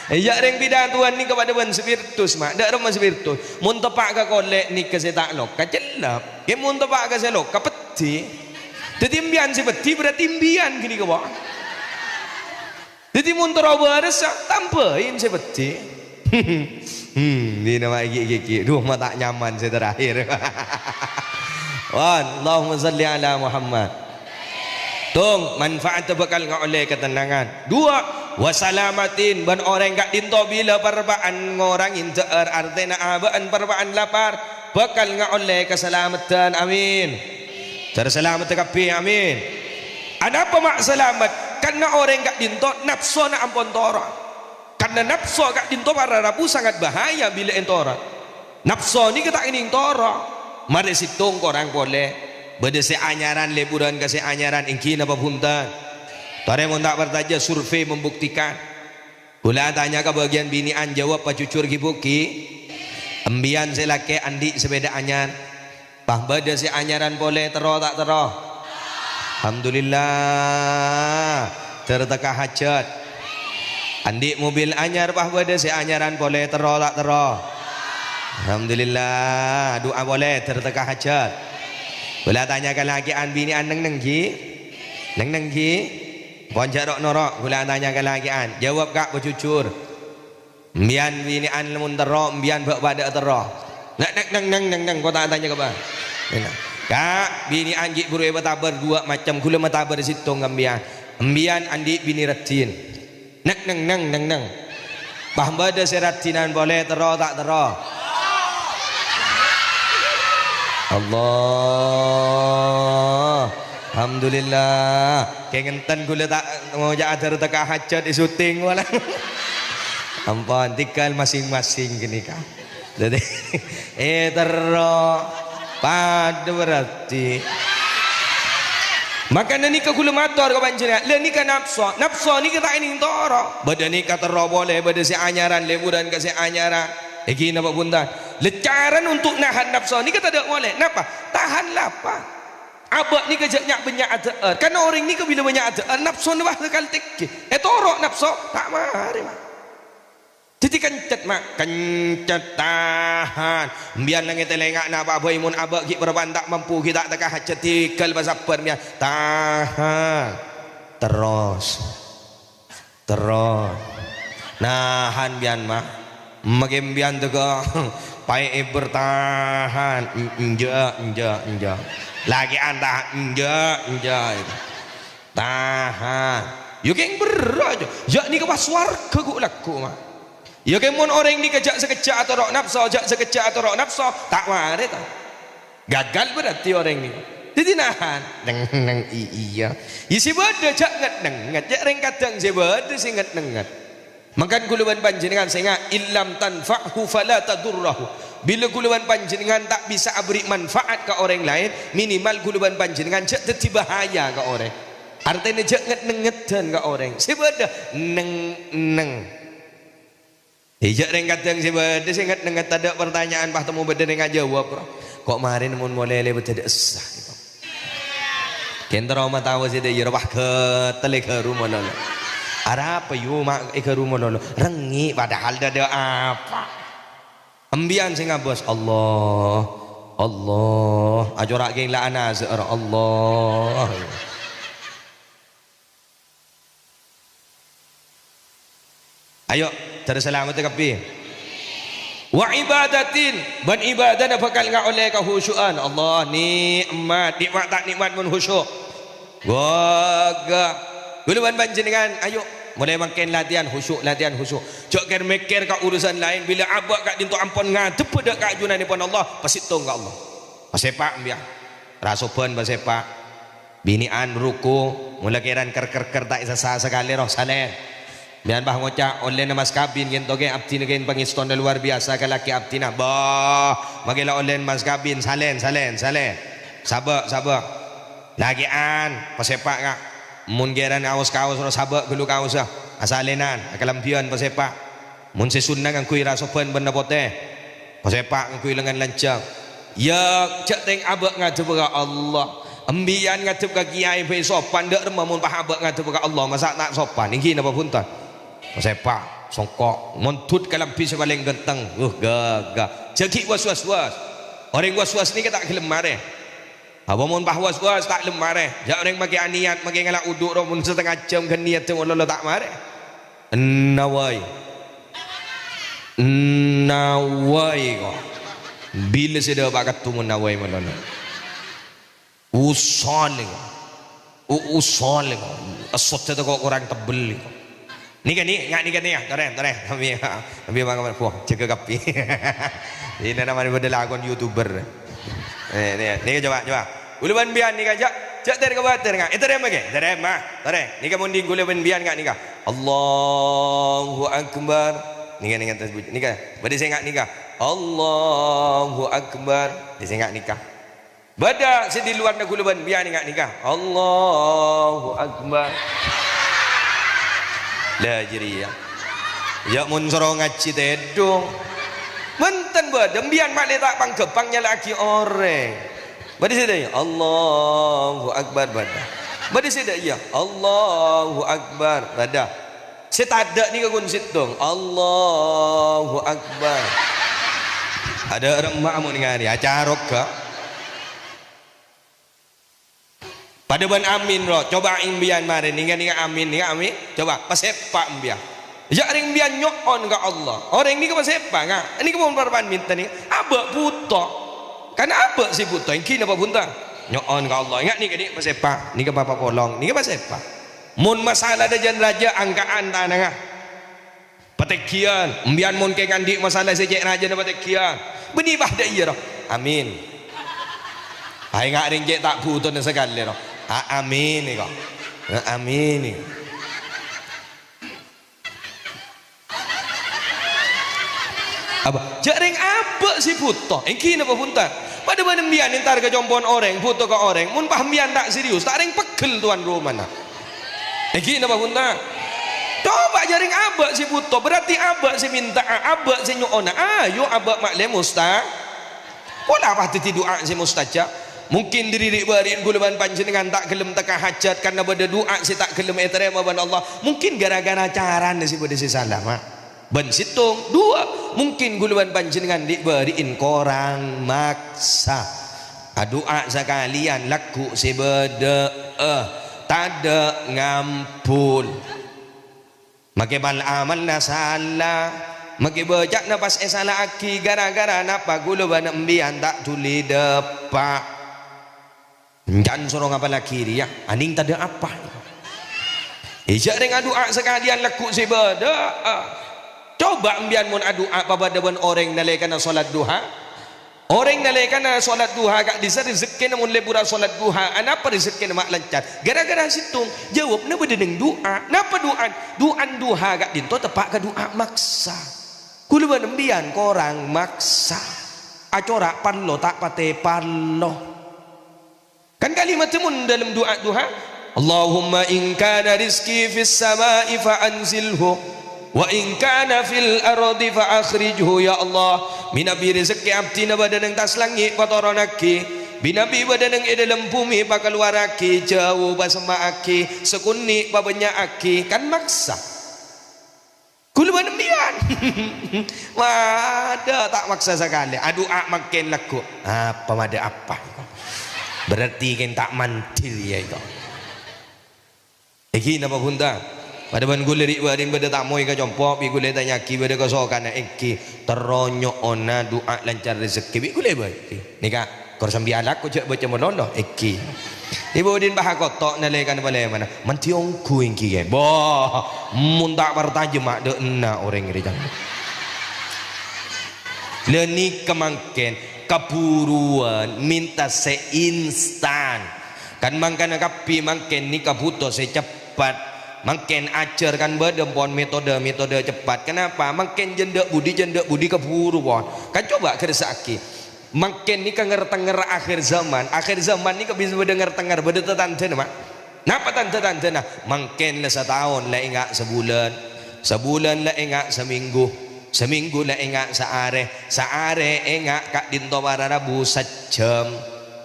ya reng bidan tuan ni kepada ban spiritus mak dak ro spiritus mun tepak ka kolek ni ke setak lok ka celap ke mun tepak ka selok ka peti jadi mbian si peti berarti mbian gini ke bawah jadi mun terobos tampain seperti ini nama gigi duh mata nyaman saya terakhir Allahumma salli ala Muhammad tung manfaat bakal ngoleh ketenangan dua wasalamatin ban orang gak dinto bila perbaan ngorang inter artena abaan perbaan lapar bakal ngoleh keselamatan amin terselamat kapi amin ada apa mak selamat karena orang gak dinto nafsu na ampun tora karena nafsu gak dinto para rabu sangat bahaya bila entora nafsu ni kita ini tora mari situng korang boleh beda se anyaran leburan ke se anyaran ingki napa punten tore mun tak bertaja survei membuktikan kula tanya ke bagian binian jawab pacucur kibuki embian se laki andi sepeda anyar pah beda se anyaran boleh tero tak tero alhamdulillah terteka hajat andi mobil anyar pah beda se anyaran boleh tero tak tero alhamdulillah doa boleh terteka hajat Bila tanyakan lagi an bini an neng ki pon jarok norok gula tanyakan lagi an jawab kak berjujur mbian bini an lemun tero mbian bak pada tero neng kau tak tanya ke bang kak bini an jik buru betabar dua macam gula metabar situ ngambian mbian andi bini ratin neng bah bada seratinan boleh tero tak tero Allah alhamdulillah kengenten gula tak mau jadar teka hajat di syuting wala ampun tinggal masing-masing gini kah jadi tero pada berarti maka ni ke gula motor ke panjenengan le ni ke nafsu ni kita ini toro badan ni kata tero boleh badan si anyaran leburan ke si anyaran lagi napa punten lecaran untuk nahan nafsu ni kata tak boleh napa tahan lapar abak ni kejaknya banyak ada karena orang ni bila banyak ada nafsu ni bah sekali tek torok nafsu tak mari mah jadi kencet tahan biar nang telengak nak apa imun abak ki berban tak mampu kita tak hajat tikal basaper biar tahan terus nahan biar mah makin biar tega pai bertahan enja lagi anda enja tahan yo keng berat ya ni ke warga ku laku mah ya keng mun orang ni kejak sekejap atau rok nafsu jak sekejap atau rok nafsu tak mare ta gagal berarti orang ni jadi nahan neng iya isi bada jak nget jak reng kadang si bada si nget makan kuluban panjenengan sehingga illam tanfa'hu fala tadurrahu bila kuluban panjenengan tak bisa beri manfaat ke orang lain minimal kuluban panjenengan jak teti bahaya ke orang artinya jak nget-ngetan ke orang sebeda neng jak reng kadang sebeda si nget ada pertanyaan bah temu beda dengan jawab kok marin mun molele betul esah gitu kentara mah tahu sih dia bah ke telik ke rumah lolo ada apa yu mak ke rumah lolo rengi padahal ada apa ambian sing bos Allah ajorak geng la anazar Allah ayo terus selamat kapi wa ibadatin ban ibadah bakal ngak oleh kehusyuan Allah nikmat tak nikmat mun khusyuk waga guluan panjenengan ayo mulai makin latihan khusyuk jok kan mikir kat urusan lain bila abak kat dintu ampun ngadep pada kat ajunan pun Allah pasti tong kat Allah pasepak biar rasoban pasepak binian ruku mulai kiran ker tak isa sekali roh saleh biar bah ngocak oleh mas kabin gento ge abdi gen pangiston luar biasa ke laki abdi nah bah magila oleh mas kabin salen sabar lagi an pasepak kak mun geran kaos ro sabak gelu kaos asalenan akalampian pasepak mun sesunna kan kui rasopan benda pote pasepak kui lengan lancang ya cak teng abak ngadep ka Allah ambian ngadep ka kiai pe sopan dak remah mun pahabak ngadep ka Allah masa tak sopan iki napa punten pasepak songkok montut kalampi sepaling genteng gagah jadi was orang was ni kita gelem mare apa mun bahwas tak lemare jak orang maki aniat maki ngalak uduk ro mun setengah jam kan niat teng Allah tak mare nawai kok bila sudah bakat tu mun nawai malana usol asot tu kok orang tebel ni kan ni ya tore kami bang jaga kapi ini namanya pada lagon YouTuber ni coba uluban bian ni jak ter ke bater ngak terem ke terem ni ka munding uluban bian ngak ni ka Allahu akbar ni kan ni ka bade sengak ni ka Allahu akbar di sengak ni ka bada di luar na uluban bian ngak ni ka Allahu akbar la jiriya ya mun soro ngaji tedong menten bada bian mak letak pangkepangnya lagi orang badi sedaya Allahu akbar bada badi sedaya Allahu akbar bada setada ni kagun situng Allahu akbar ada orang mak mu ngani acarok ka pada ban amin ro coba imbian mari ningan amin coba pasepak imbian jak ring imbian nyon ka Allah orang ni ke pasepak ngah ini ke mon parban minta ni abak buta kan abak si buta ingki napa bunta nyon ka Allah ingat ni ke dik pasepak ni ke bapa polong ni ke pasepak mun masalah ada jan raja angkaan tanah ngah patekian imbian mun ke ngandik masalah sejek raja na patekian beni bah dak iya ro amin ai ngak ring jek tak putun sekali ro amin ni kok amin ni apa jak ring apa si puto engki napa punta pada ban imbian entar ke jompon orang puto ke orang mun pahmian tak serius tak ring pegel tuan rumah nah engki napa punta coba jaring abak si puto berarti abak si minta abak si nyuona ayo abak maklem ustaz pola pasti doa si mustajab mungkin diri barin gulaban panjenengan tak gelem teka hajat karena bada doa si tak gelem eterema ban Allah mungkin gara-gara caran si bada si salah mak ban situng dua mungkin gulaban panjenengan diberiin korang maksa doa sekalian laku si bada tada ngampul make bal amal na salah make bejak na pas salah aki gara-gara napa gulaban embian tak tuli depak jangan sorong apa lagi dia aning tak ada apa ijak dengan doa sekalian laku si bada coba ambian mun doa pada ban orang nalaikan solat duha orang nalaikan solat duha gak disar rezeki namun lebura solat duha apa rezeki mak lancar gara-gara situng jawab na bedeneng doa napa doan duha gak dinto tepak ke doa maksa kulu ban ambian korang maksa acorak parlo tak pate parlo kan kalimat mun dalam doa duha Allahumma in kana rizki fis samai fa anzilhu wa in kana fil ardi fa akhrijhu ya Allah minabi rezeki abdi na badanang tas langit patoronaki binabi badanang dalam bumi pakaluaraki jauh basemaaki sekuni babanyaki kan maksa kuluban embian ada tak maksa sekali doa makin laku apa mada apa berarti kan tak mantil ya itu iki napa bunda pada ban gule ri baring beda tak moy ka jompok bi gule tanya ki beda ka sokan iki teronyo ona doa lancar rezeki bi gule bae nika kor sambialak ko cek baca melondo iki ibu din bah kotok nalekan bale mana mantiong ku iki ye boh mun tak bertajemak de na orang ri jang leni kemangken keburuan minta seinstan kan mangkana kapi mangken ni kabuto secepat mangken ajarkan bedempon metode cepat kenapa mangken jendek budi keburu bon kan coba keresaki mangken ni kenger akhir zaman ni bisa mendengar tengar beda tante mak napa tante nah mangken lah setahun lah enggak sebulan lah enggak seminggu lah enggak seare enggak kak dinto rabu sejam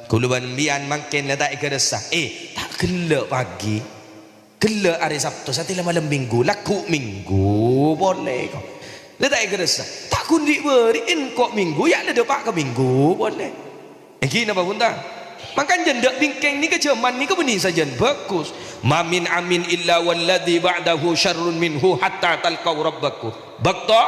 kuluban bian mangken lah tak ikedesah tak gelak pagi gelak hari Sabtu satilah malam minggu laku minggu boleh kok dia tak ikedesah tak kundi beriin kok minggu ya ada depak ke minggu boleh gini apa punta makan jendak bingkeng ni kejaman ni kebeni saja bagus mamin amin illa walladhi ba'dahu syarrun minhu hatta talqau rabbakum bakto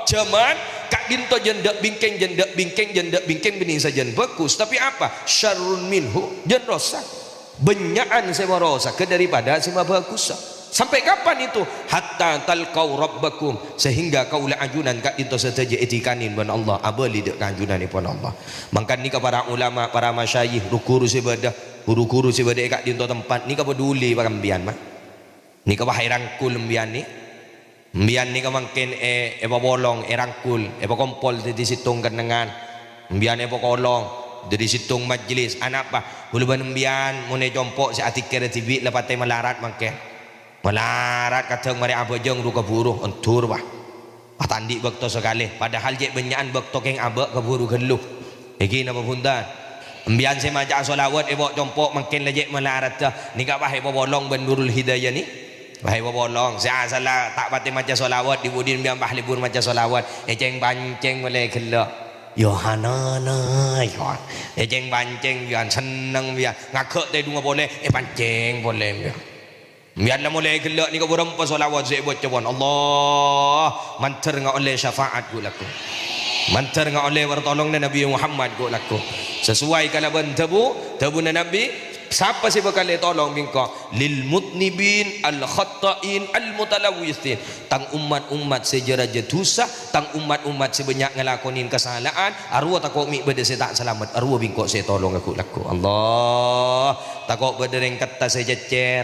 jaman kak dinto jendak bingkeng beni saja bagus tapi apa syarrun minhu jen rosak benyaan sewa rosak daripada sewa bagus sampai kapan itu hatta talqau rabbakum sehingga kaulah ajunan kak dinto setaja etikanin ban Allah abali dek ajunan ipon Allah mangkan ni para ulama para masyayikh guru sebadah guru sebadah kak dinto tempat ni ka peduli pakambian mah ni ka bahai rangkul mbian ni kamangken bolong rangkul kompol di situng kenengan mbian kolong dari situng majlis anak apa huluban mbian mune jompok si atikir tibi lepate melarat mangke melarat kateng mari abojeng ru keburu entur bah patandi bekto sekali padahal je benyaan bekto keng abek keburu geluh iki napa punten mbian si majak solawat ebok jompok mangken lejek melarat dah nika bah bolong ben Nurul Hidayah ni bahai bolong si asala tak pati maca solawat dibudin mbian bah libur maca solawat eceng banceng boleh gelak yo hanana yo jeng pancing bian seneng bian ngakak teh dunga boleh pancing boleh bian bian lah mulai gelak ni kau berempat solawat zebot cebon Allah mantar ngak oleh syafaat ku laku mantar ngak oleh bertolong Nabi Muhammad ku laku sesuai kalau ben tebu Nabi siapa sih bakal tolong bingko lil mutnibin al khata'in al mutalawwithin tang umat-umat sejeraja dosa tang umat-umat sebanyak ngelakonin kesalahan arwah takok mi bede tak selamat arwah bingko saya tolong aku laku Allah takok bedereng kata saya jecer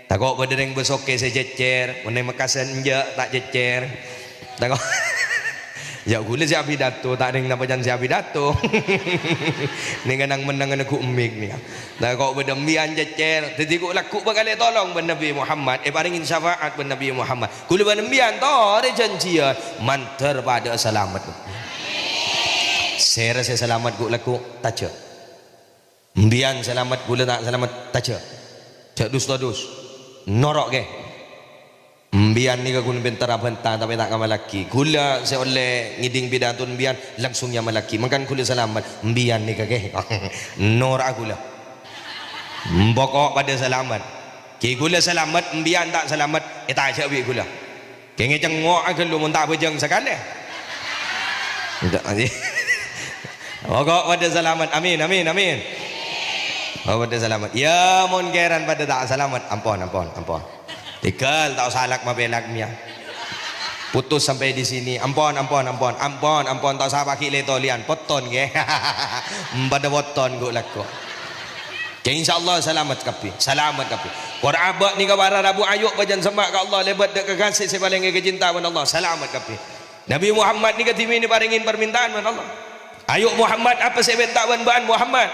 takok bedereng besoke saya jecer meneh mekasen je tak jecer takok ya gula siap pidato tak ada yang nampak siap pidato ni kanang menang aku emik ni dah kau berdembian jecer jadi kau laku bakal tolong ben Nabi Muhammad paringin syafaat ben Nabi Muhammad gula berdembian to ada janji mantar pada selamat saya rasa selamat kau laku taca mbian selamat gula tak selamat taca cak dus norok ke mbian ni kau bentar bentar tapi tak kamu laki gula saya oleh ngiding bidatun mbian langsungnya malaki makan gula selamat mbian ni kake norak gula mbokok pada selamat ki gula selamat mbian tak selamat tak ajak bi gula kenge cengok akan lu muntah bejeng sekali tak aji mbokok pada selamat amin pada selamat ya mun geran pada tak selamat ampun Tikal tak salak mabelak mia. Putus sampai di sini. Ampon tak usah pakai leto lian. Poton ke. Pada poton go lako. Ke insyaallah selamat kapi. Por abak ni kabar Abu Ayub bajan sembah ke Allah lebat dek kekasih sepaling kecintaan Allah. Selamat kapi. Nabi Muhammad ni ketimi ni paringin permintaan man Allah. Ayub Muhammad apa sebentak ban Muhammad?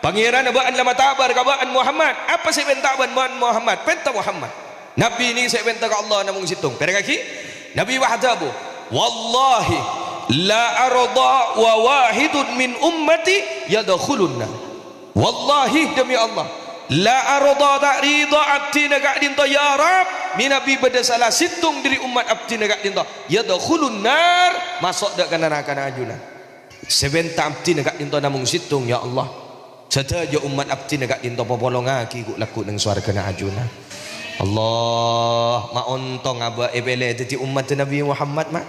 Pangeran baan lama tabar kabaan Muhammad. Apa sebentak ban Muhammad? Penta Muhammad. Nabi ni saya minta ke Allah namung situng. Pada kaki Nabi wahdabu wallahi la arda wa wahidun min ummati yadkhulunna. Wallahi demi Allah la arda tak ridha abdi negak dinta ya rab mi Nabi beda salah situng diri umat abdi negak dinta yadkhulun nar masuk dak kana neraka ajuna. Sebentar abdi negak dinta namung situng ya Allah. Sedaya umat abdi negak dinta popolong aki ku laku nang swarga na ajuna. Allah mauntong aba ebele titi umat Nabi Muhammad mak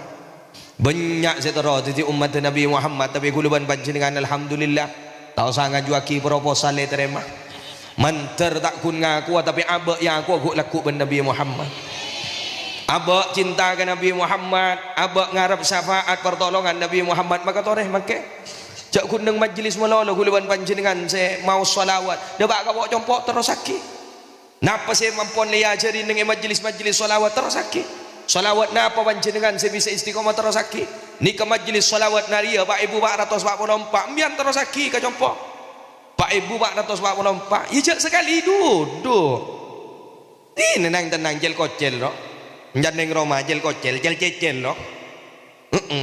banyak setara titi umat Nabi Muhammad tapi kuluban panjenengan alhamdulillah tak usah ngajuaki proposal terima manter tak kun ngaku tapi aba yang aku laku ben Nabi Muhammad aba cinta ke Nabi Muhammad aba ngarap syafaat pertolongan Nabi Muhammad maka toreh make jak kundeng majlis melolo kuluban panjenengan saya mau salawat dah bak kau compok terus sakit. Napa saya mampu liajari dengan majlis-majlis solawat terus sakit. Solawat napa panjenengan saya bisa istiqomah terus sakit. Ni ke majlis solawat naria Pak Ibu 444 mbian terus sakit ke compok. Pak Ibu 444 ijak sekali duduk. Ini tenang jel kocel lo. Jandeng Roma jel kocel jel cecel lo.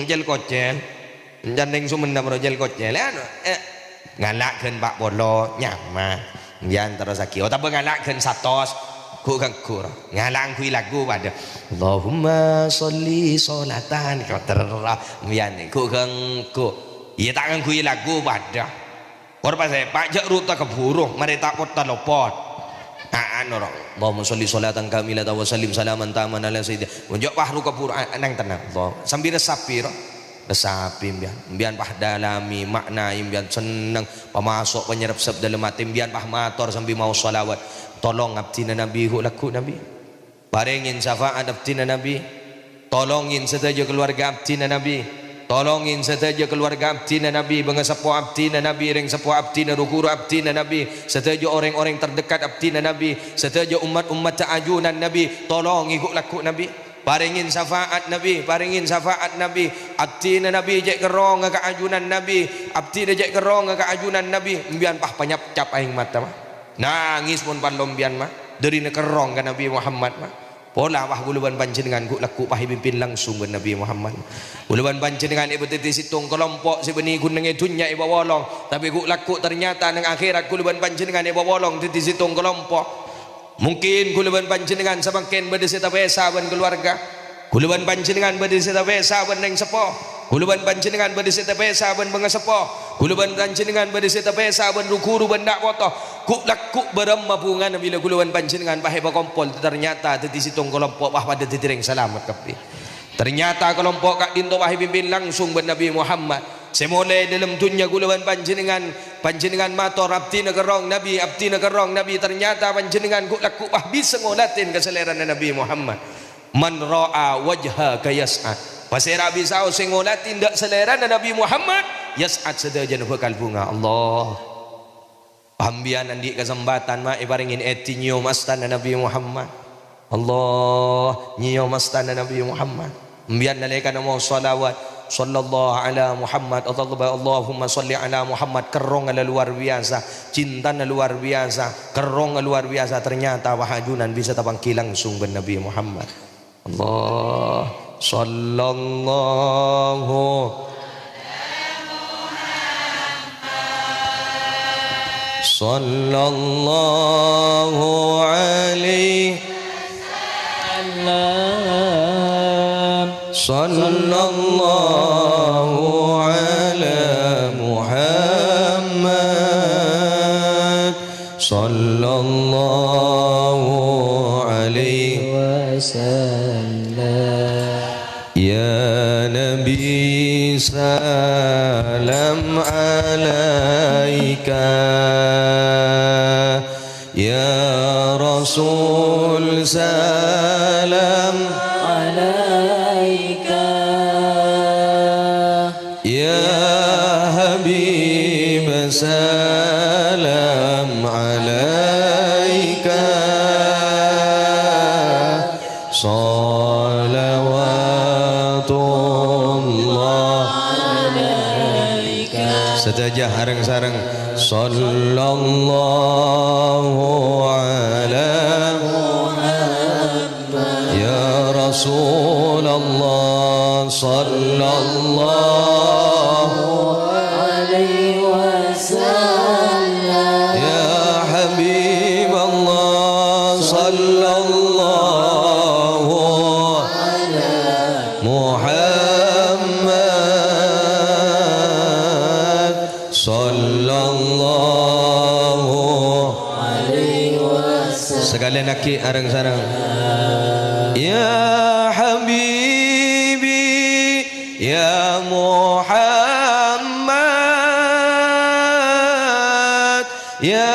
Jel kocel. Jandeng Sumenda bro jel kocel. Ngalakkeun Pak Bolo nyaman. Bian terus sakit. Oh tak ngalakkeun satos ku kur. Ngalang kui lagu pada Allahumma sholli sholatan kau terah bian ku ku. Iya tak kui lagu pada. Or pas Pak jak rut tak keburu mari tak pot talopot. Anu Allahumma sholli sholatan kamilatan wa sallim salaman taman ala sayyidina. Unjuk pahru keburu nang tenang. Allah sambil resapi resapi bian pah dalami makna bian seneng pemasok penyerap sab dalam hati bian pah mator sambil mau salawat tolong abdina Nabi hu laku Nabi paringin syafaat abdina Nabi tolongin saja keluarga abdina Nabi tolongin saja keluarga abdina Nabi bengasapo abdina Nabi ring sapo abdina rukuru abdina Nabi saja orang-orang terdekat abdina Nabi saja umat-umat ta'ajunan Nabi tolong ikut laku Nabi paringin syafaat Nabi abdina Nabi jek kerong ke ajunan Nabi abdina jek kerong ke ajunan Nabi mbian pah panyap cap aing mata mah nangis pun palom mbian mah dari kerong ke Nabi Muhammad mah pola wah guluban panjenengan ku laku pah pimpin langsung ke Nabi Muhammad guluban panjenengan ibu titi situng kelompok sibeni guneng dunya ibu wolong tapi ku laku ternyata nang akhirat guluban panjenengan ibu wolong titi situng kelompok. Mungkin kuluban panjenengan semakin berdesita besa ban keluarga. Kuluban panjenengan berdesita besa ban neng sepo. Kuluban panjenengan berdisi tepesa ben bengasepo. Kuluban panjenengan berdisi tepesa ben rukuru ben dak foto. Kuk lakuk berem mapungan bila kuluban panjenengan pahe bakompol ternyata teti situng kelompok wah pada titireng selamat kapi. Ternyata kelompok kak dinto wahi pimpin langsung ben Nabi Muhammad. Semoleh dalam dunia kuluban panjenengan mator abdi negerong Nabi ternyata panjenengan kuk lakuk wah bisa ngolatin keselera Nabi Muhammad. Man ra'a wajha kayas'at. Pasera bisau sengolat tindak selera Nabi Muhammad yas'at sedajan bakal bunga Allah. Pambian andi kesempatan ma ibaringin etinyo mastan Nabi Muhammad. Allah nyiyo mastan Nabi Muhammad. Mbian nalika namo salawat sallallahu ala Muhammad Allahumma salli ala Muhammad kerong ala luar biasa, cinta luar biasa, kerong luar biasa ternyata wahajunan bisa tabangki langsung ben Nabi Muhammad. Allah sallallahu alaihi sallallahu ala Muhammad sallallahu alaihi wasallam. Ya Nabi salam alaika, ya Rasul salam alaika, ya Habib salam alaika, setajah harang-sarang sallallahu ala Muhammad ya Rasulullah sallallahu alaihi wasallam ya Habib Allah sallallahu ala Muhammad sallallahu alaihi wasallam. Sekalian naki arang-sarang ya Habibi ya Muhammad ya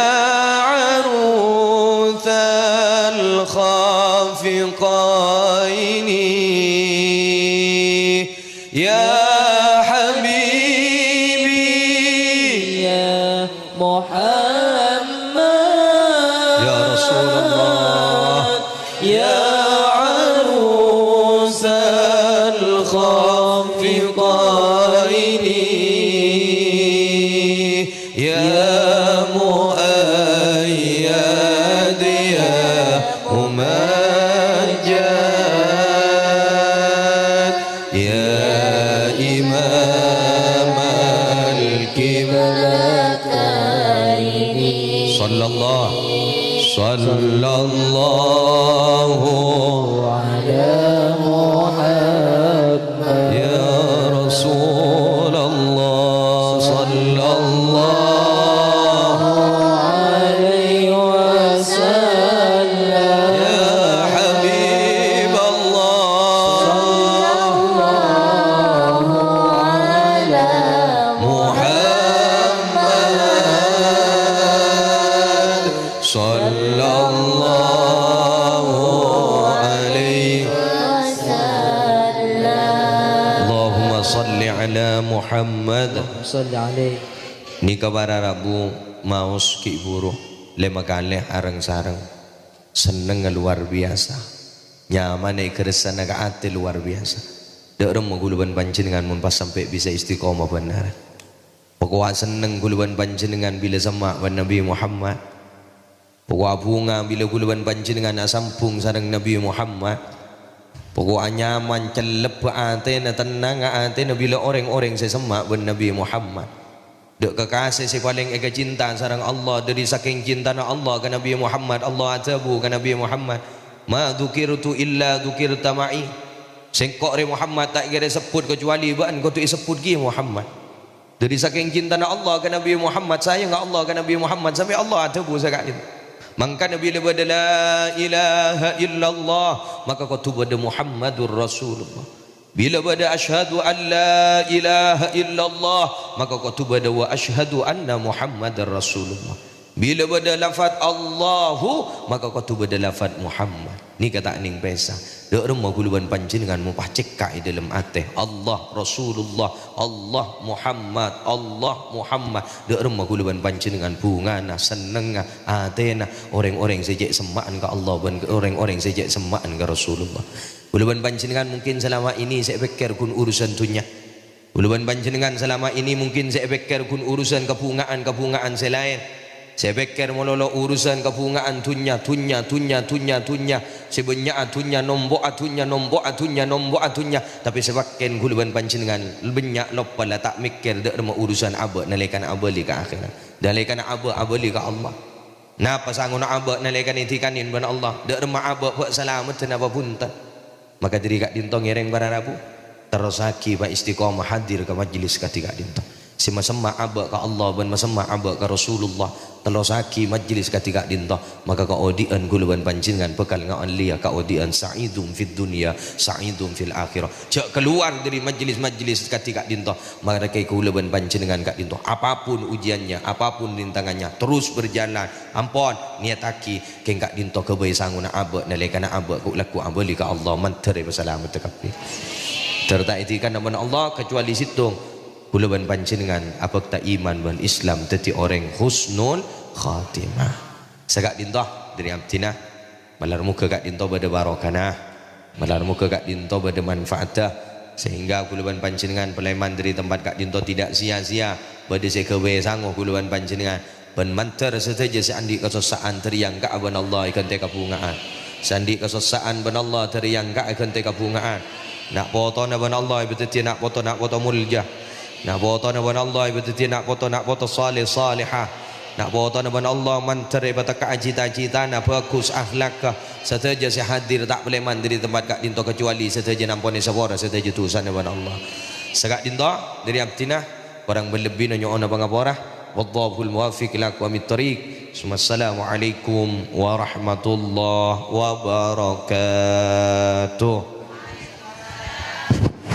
aruthal khafiqaini ya Muhammad ya Rasulullah ya arusal khafiqaini ya muayyad ya umajjad ya imam al-qiblat sallallahu ala Muhammad ya Rasulullah sallallahu alaihi wasallam ya Habib Allah sallallahu ala Muhammad sallallahu alaihi wasallam. Allahumma salli ala Muhammad salli alaihi. Ni kabara rabu maus ki buru lema kali arang-sarang seneng luar biasa nyaman keresan naga ati luar biasa deurem maguluban panjenengan mun pas sampai bisa istiqomah benar pokoknya seneng guluban panjenengan bila sama Nabi Muhammad. Pokok bunga bila guluban panjenengan asampung sareng Nabi Muhammad. Pokok nyaman celep ate na tenang ate na bila orang-orang sesama ben Nabi Muhammad. Dek kekasih si paling ega cinta sareng Allah dari saking cinta na Allah ke Nabi Muhammad Allah atabu ke Nabi Muhammad. Ma dzukirtu illa dzukirta ma'i. Sengkok re Muhammad tak kira sebut kecuali ban kau tu sebut gi Muhammad. Dari saking cinta Allah ke Nabi Muhammad, sayang Allah ke Nabi Muhammad sampai Allah tebu sangat itu. Maka Nabi lebih la ilaha illallah, maka kau tu pada Muhammadur Rasulullah. Bila pada asyhadu an la ilaha illallah, maka kau tu pada wa asyhadu anna Muhammadar Rasulullah. Bila pada lafaz Allahu, maka kau tu pada lafaz Muhammad. Ni kata ning pesa. Dek remah guluban panjenengan mupah cekak dalam ateh Allah Rasulullah, Allah Muhammad. Dek remah guluban panjenengan bungana senengah atena orang-orang sejak semaan ke Allah dan orang-orang sejak semaan ke Rasulullah. Guluban panjenengan mungkin selama ini saya pikir kun urusan dunia. Guluban panjenengan selama ini mungkin saya pikir kun urusan kebungaan selain. Saya pikir melolo urusan kebungaan tunya sebanyak atunya nombok atunya tapi sebagian guluban panjenengan banyak lupa lah tak mikir dak remah urusan aba nalekan abali ke akhirat nalekan abali ke Allah napa sangun aba nalekan itikanin ban Allah dak remah aba buat salamatan apa punten maka diri kak dintong ngereng para rabu terosaki ba istiqomah hadir ke majlis ketika dintong sama-sama aba ke Allah dan sama aba ke Rasulullah telosaki majlis ketika dinta maka ka odian guluban panjenengan bekal ngaon liya ka odian sa'idum fid dunya sa'idum fil akhirah jak keluar dari majlis-majlis ketika dinta maka kai guluban panjenengan ka dinta apapun ujiannya apapun rintangannya terus berjalan ampon niataki keng ka dinta kebai sanguna aba nalekana aba ku laku abali ka Allah mantere bersalamat tekapi tertaitikan nama Allah kecuali situng guluban panjenengan apakah iman wal Islam teti orang husnul khatimah sagak dintah dari abdina malar muka kak dintah pada barokana malar muka kak dintah pada manfaatah sehingga guluban panjenengan pelaiman dari tempat kak dintah tidak sia-sia pada sekewe sangguh guluban panjenengan ban manter setaja seandi kesosaan teriang ka aban Allah ikan teka bungaan sandi kesosaan ban Allah teriang ka ikan teka bungaan nak foto na ban Allah betul nak foto muljah nak foto na ban Allah betul nak foto salihah nak foto na ban Allah mantere bataka cita-cita na bagus akhlak setaja si hadir tak boleh mandiri tempat kak dinto kecuali setaja nampone sabora setaja tusan na ban Allah sagak dinto dari abtina orang berlebih na nyoona pangapora wallahul muwaffiq ila aqwamit thariq assalamualaikum warahmatullahi wabarakatuh.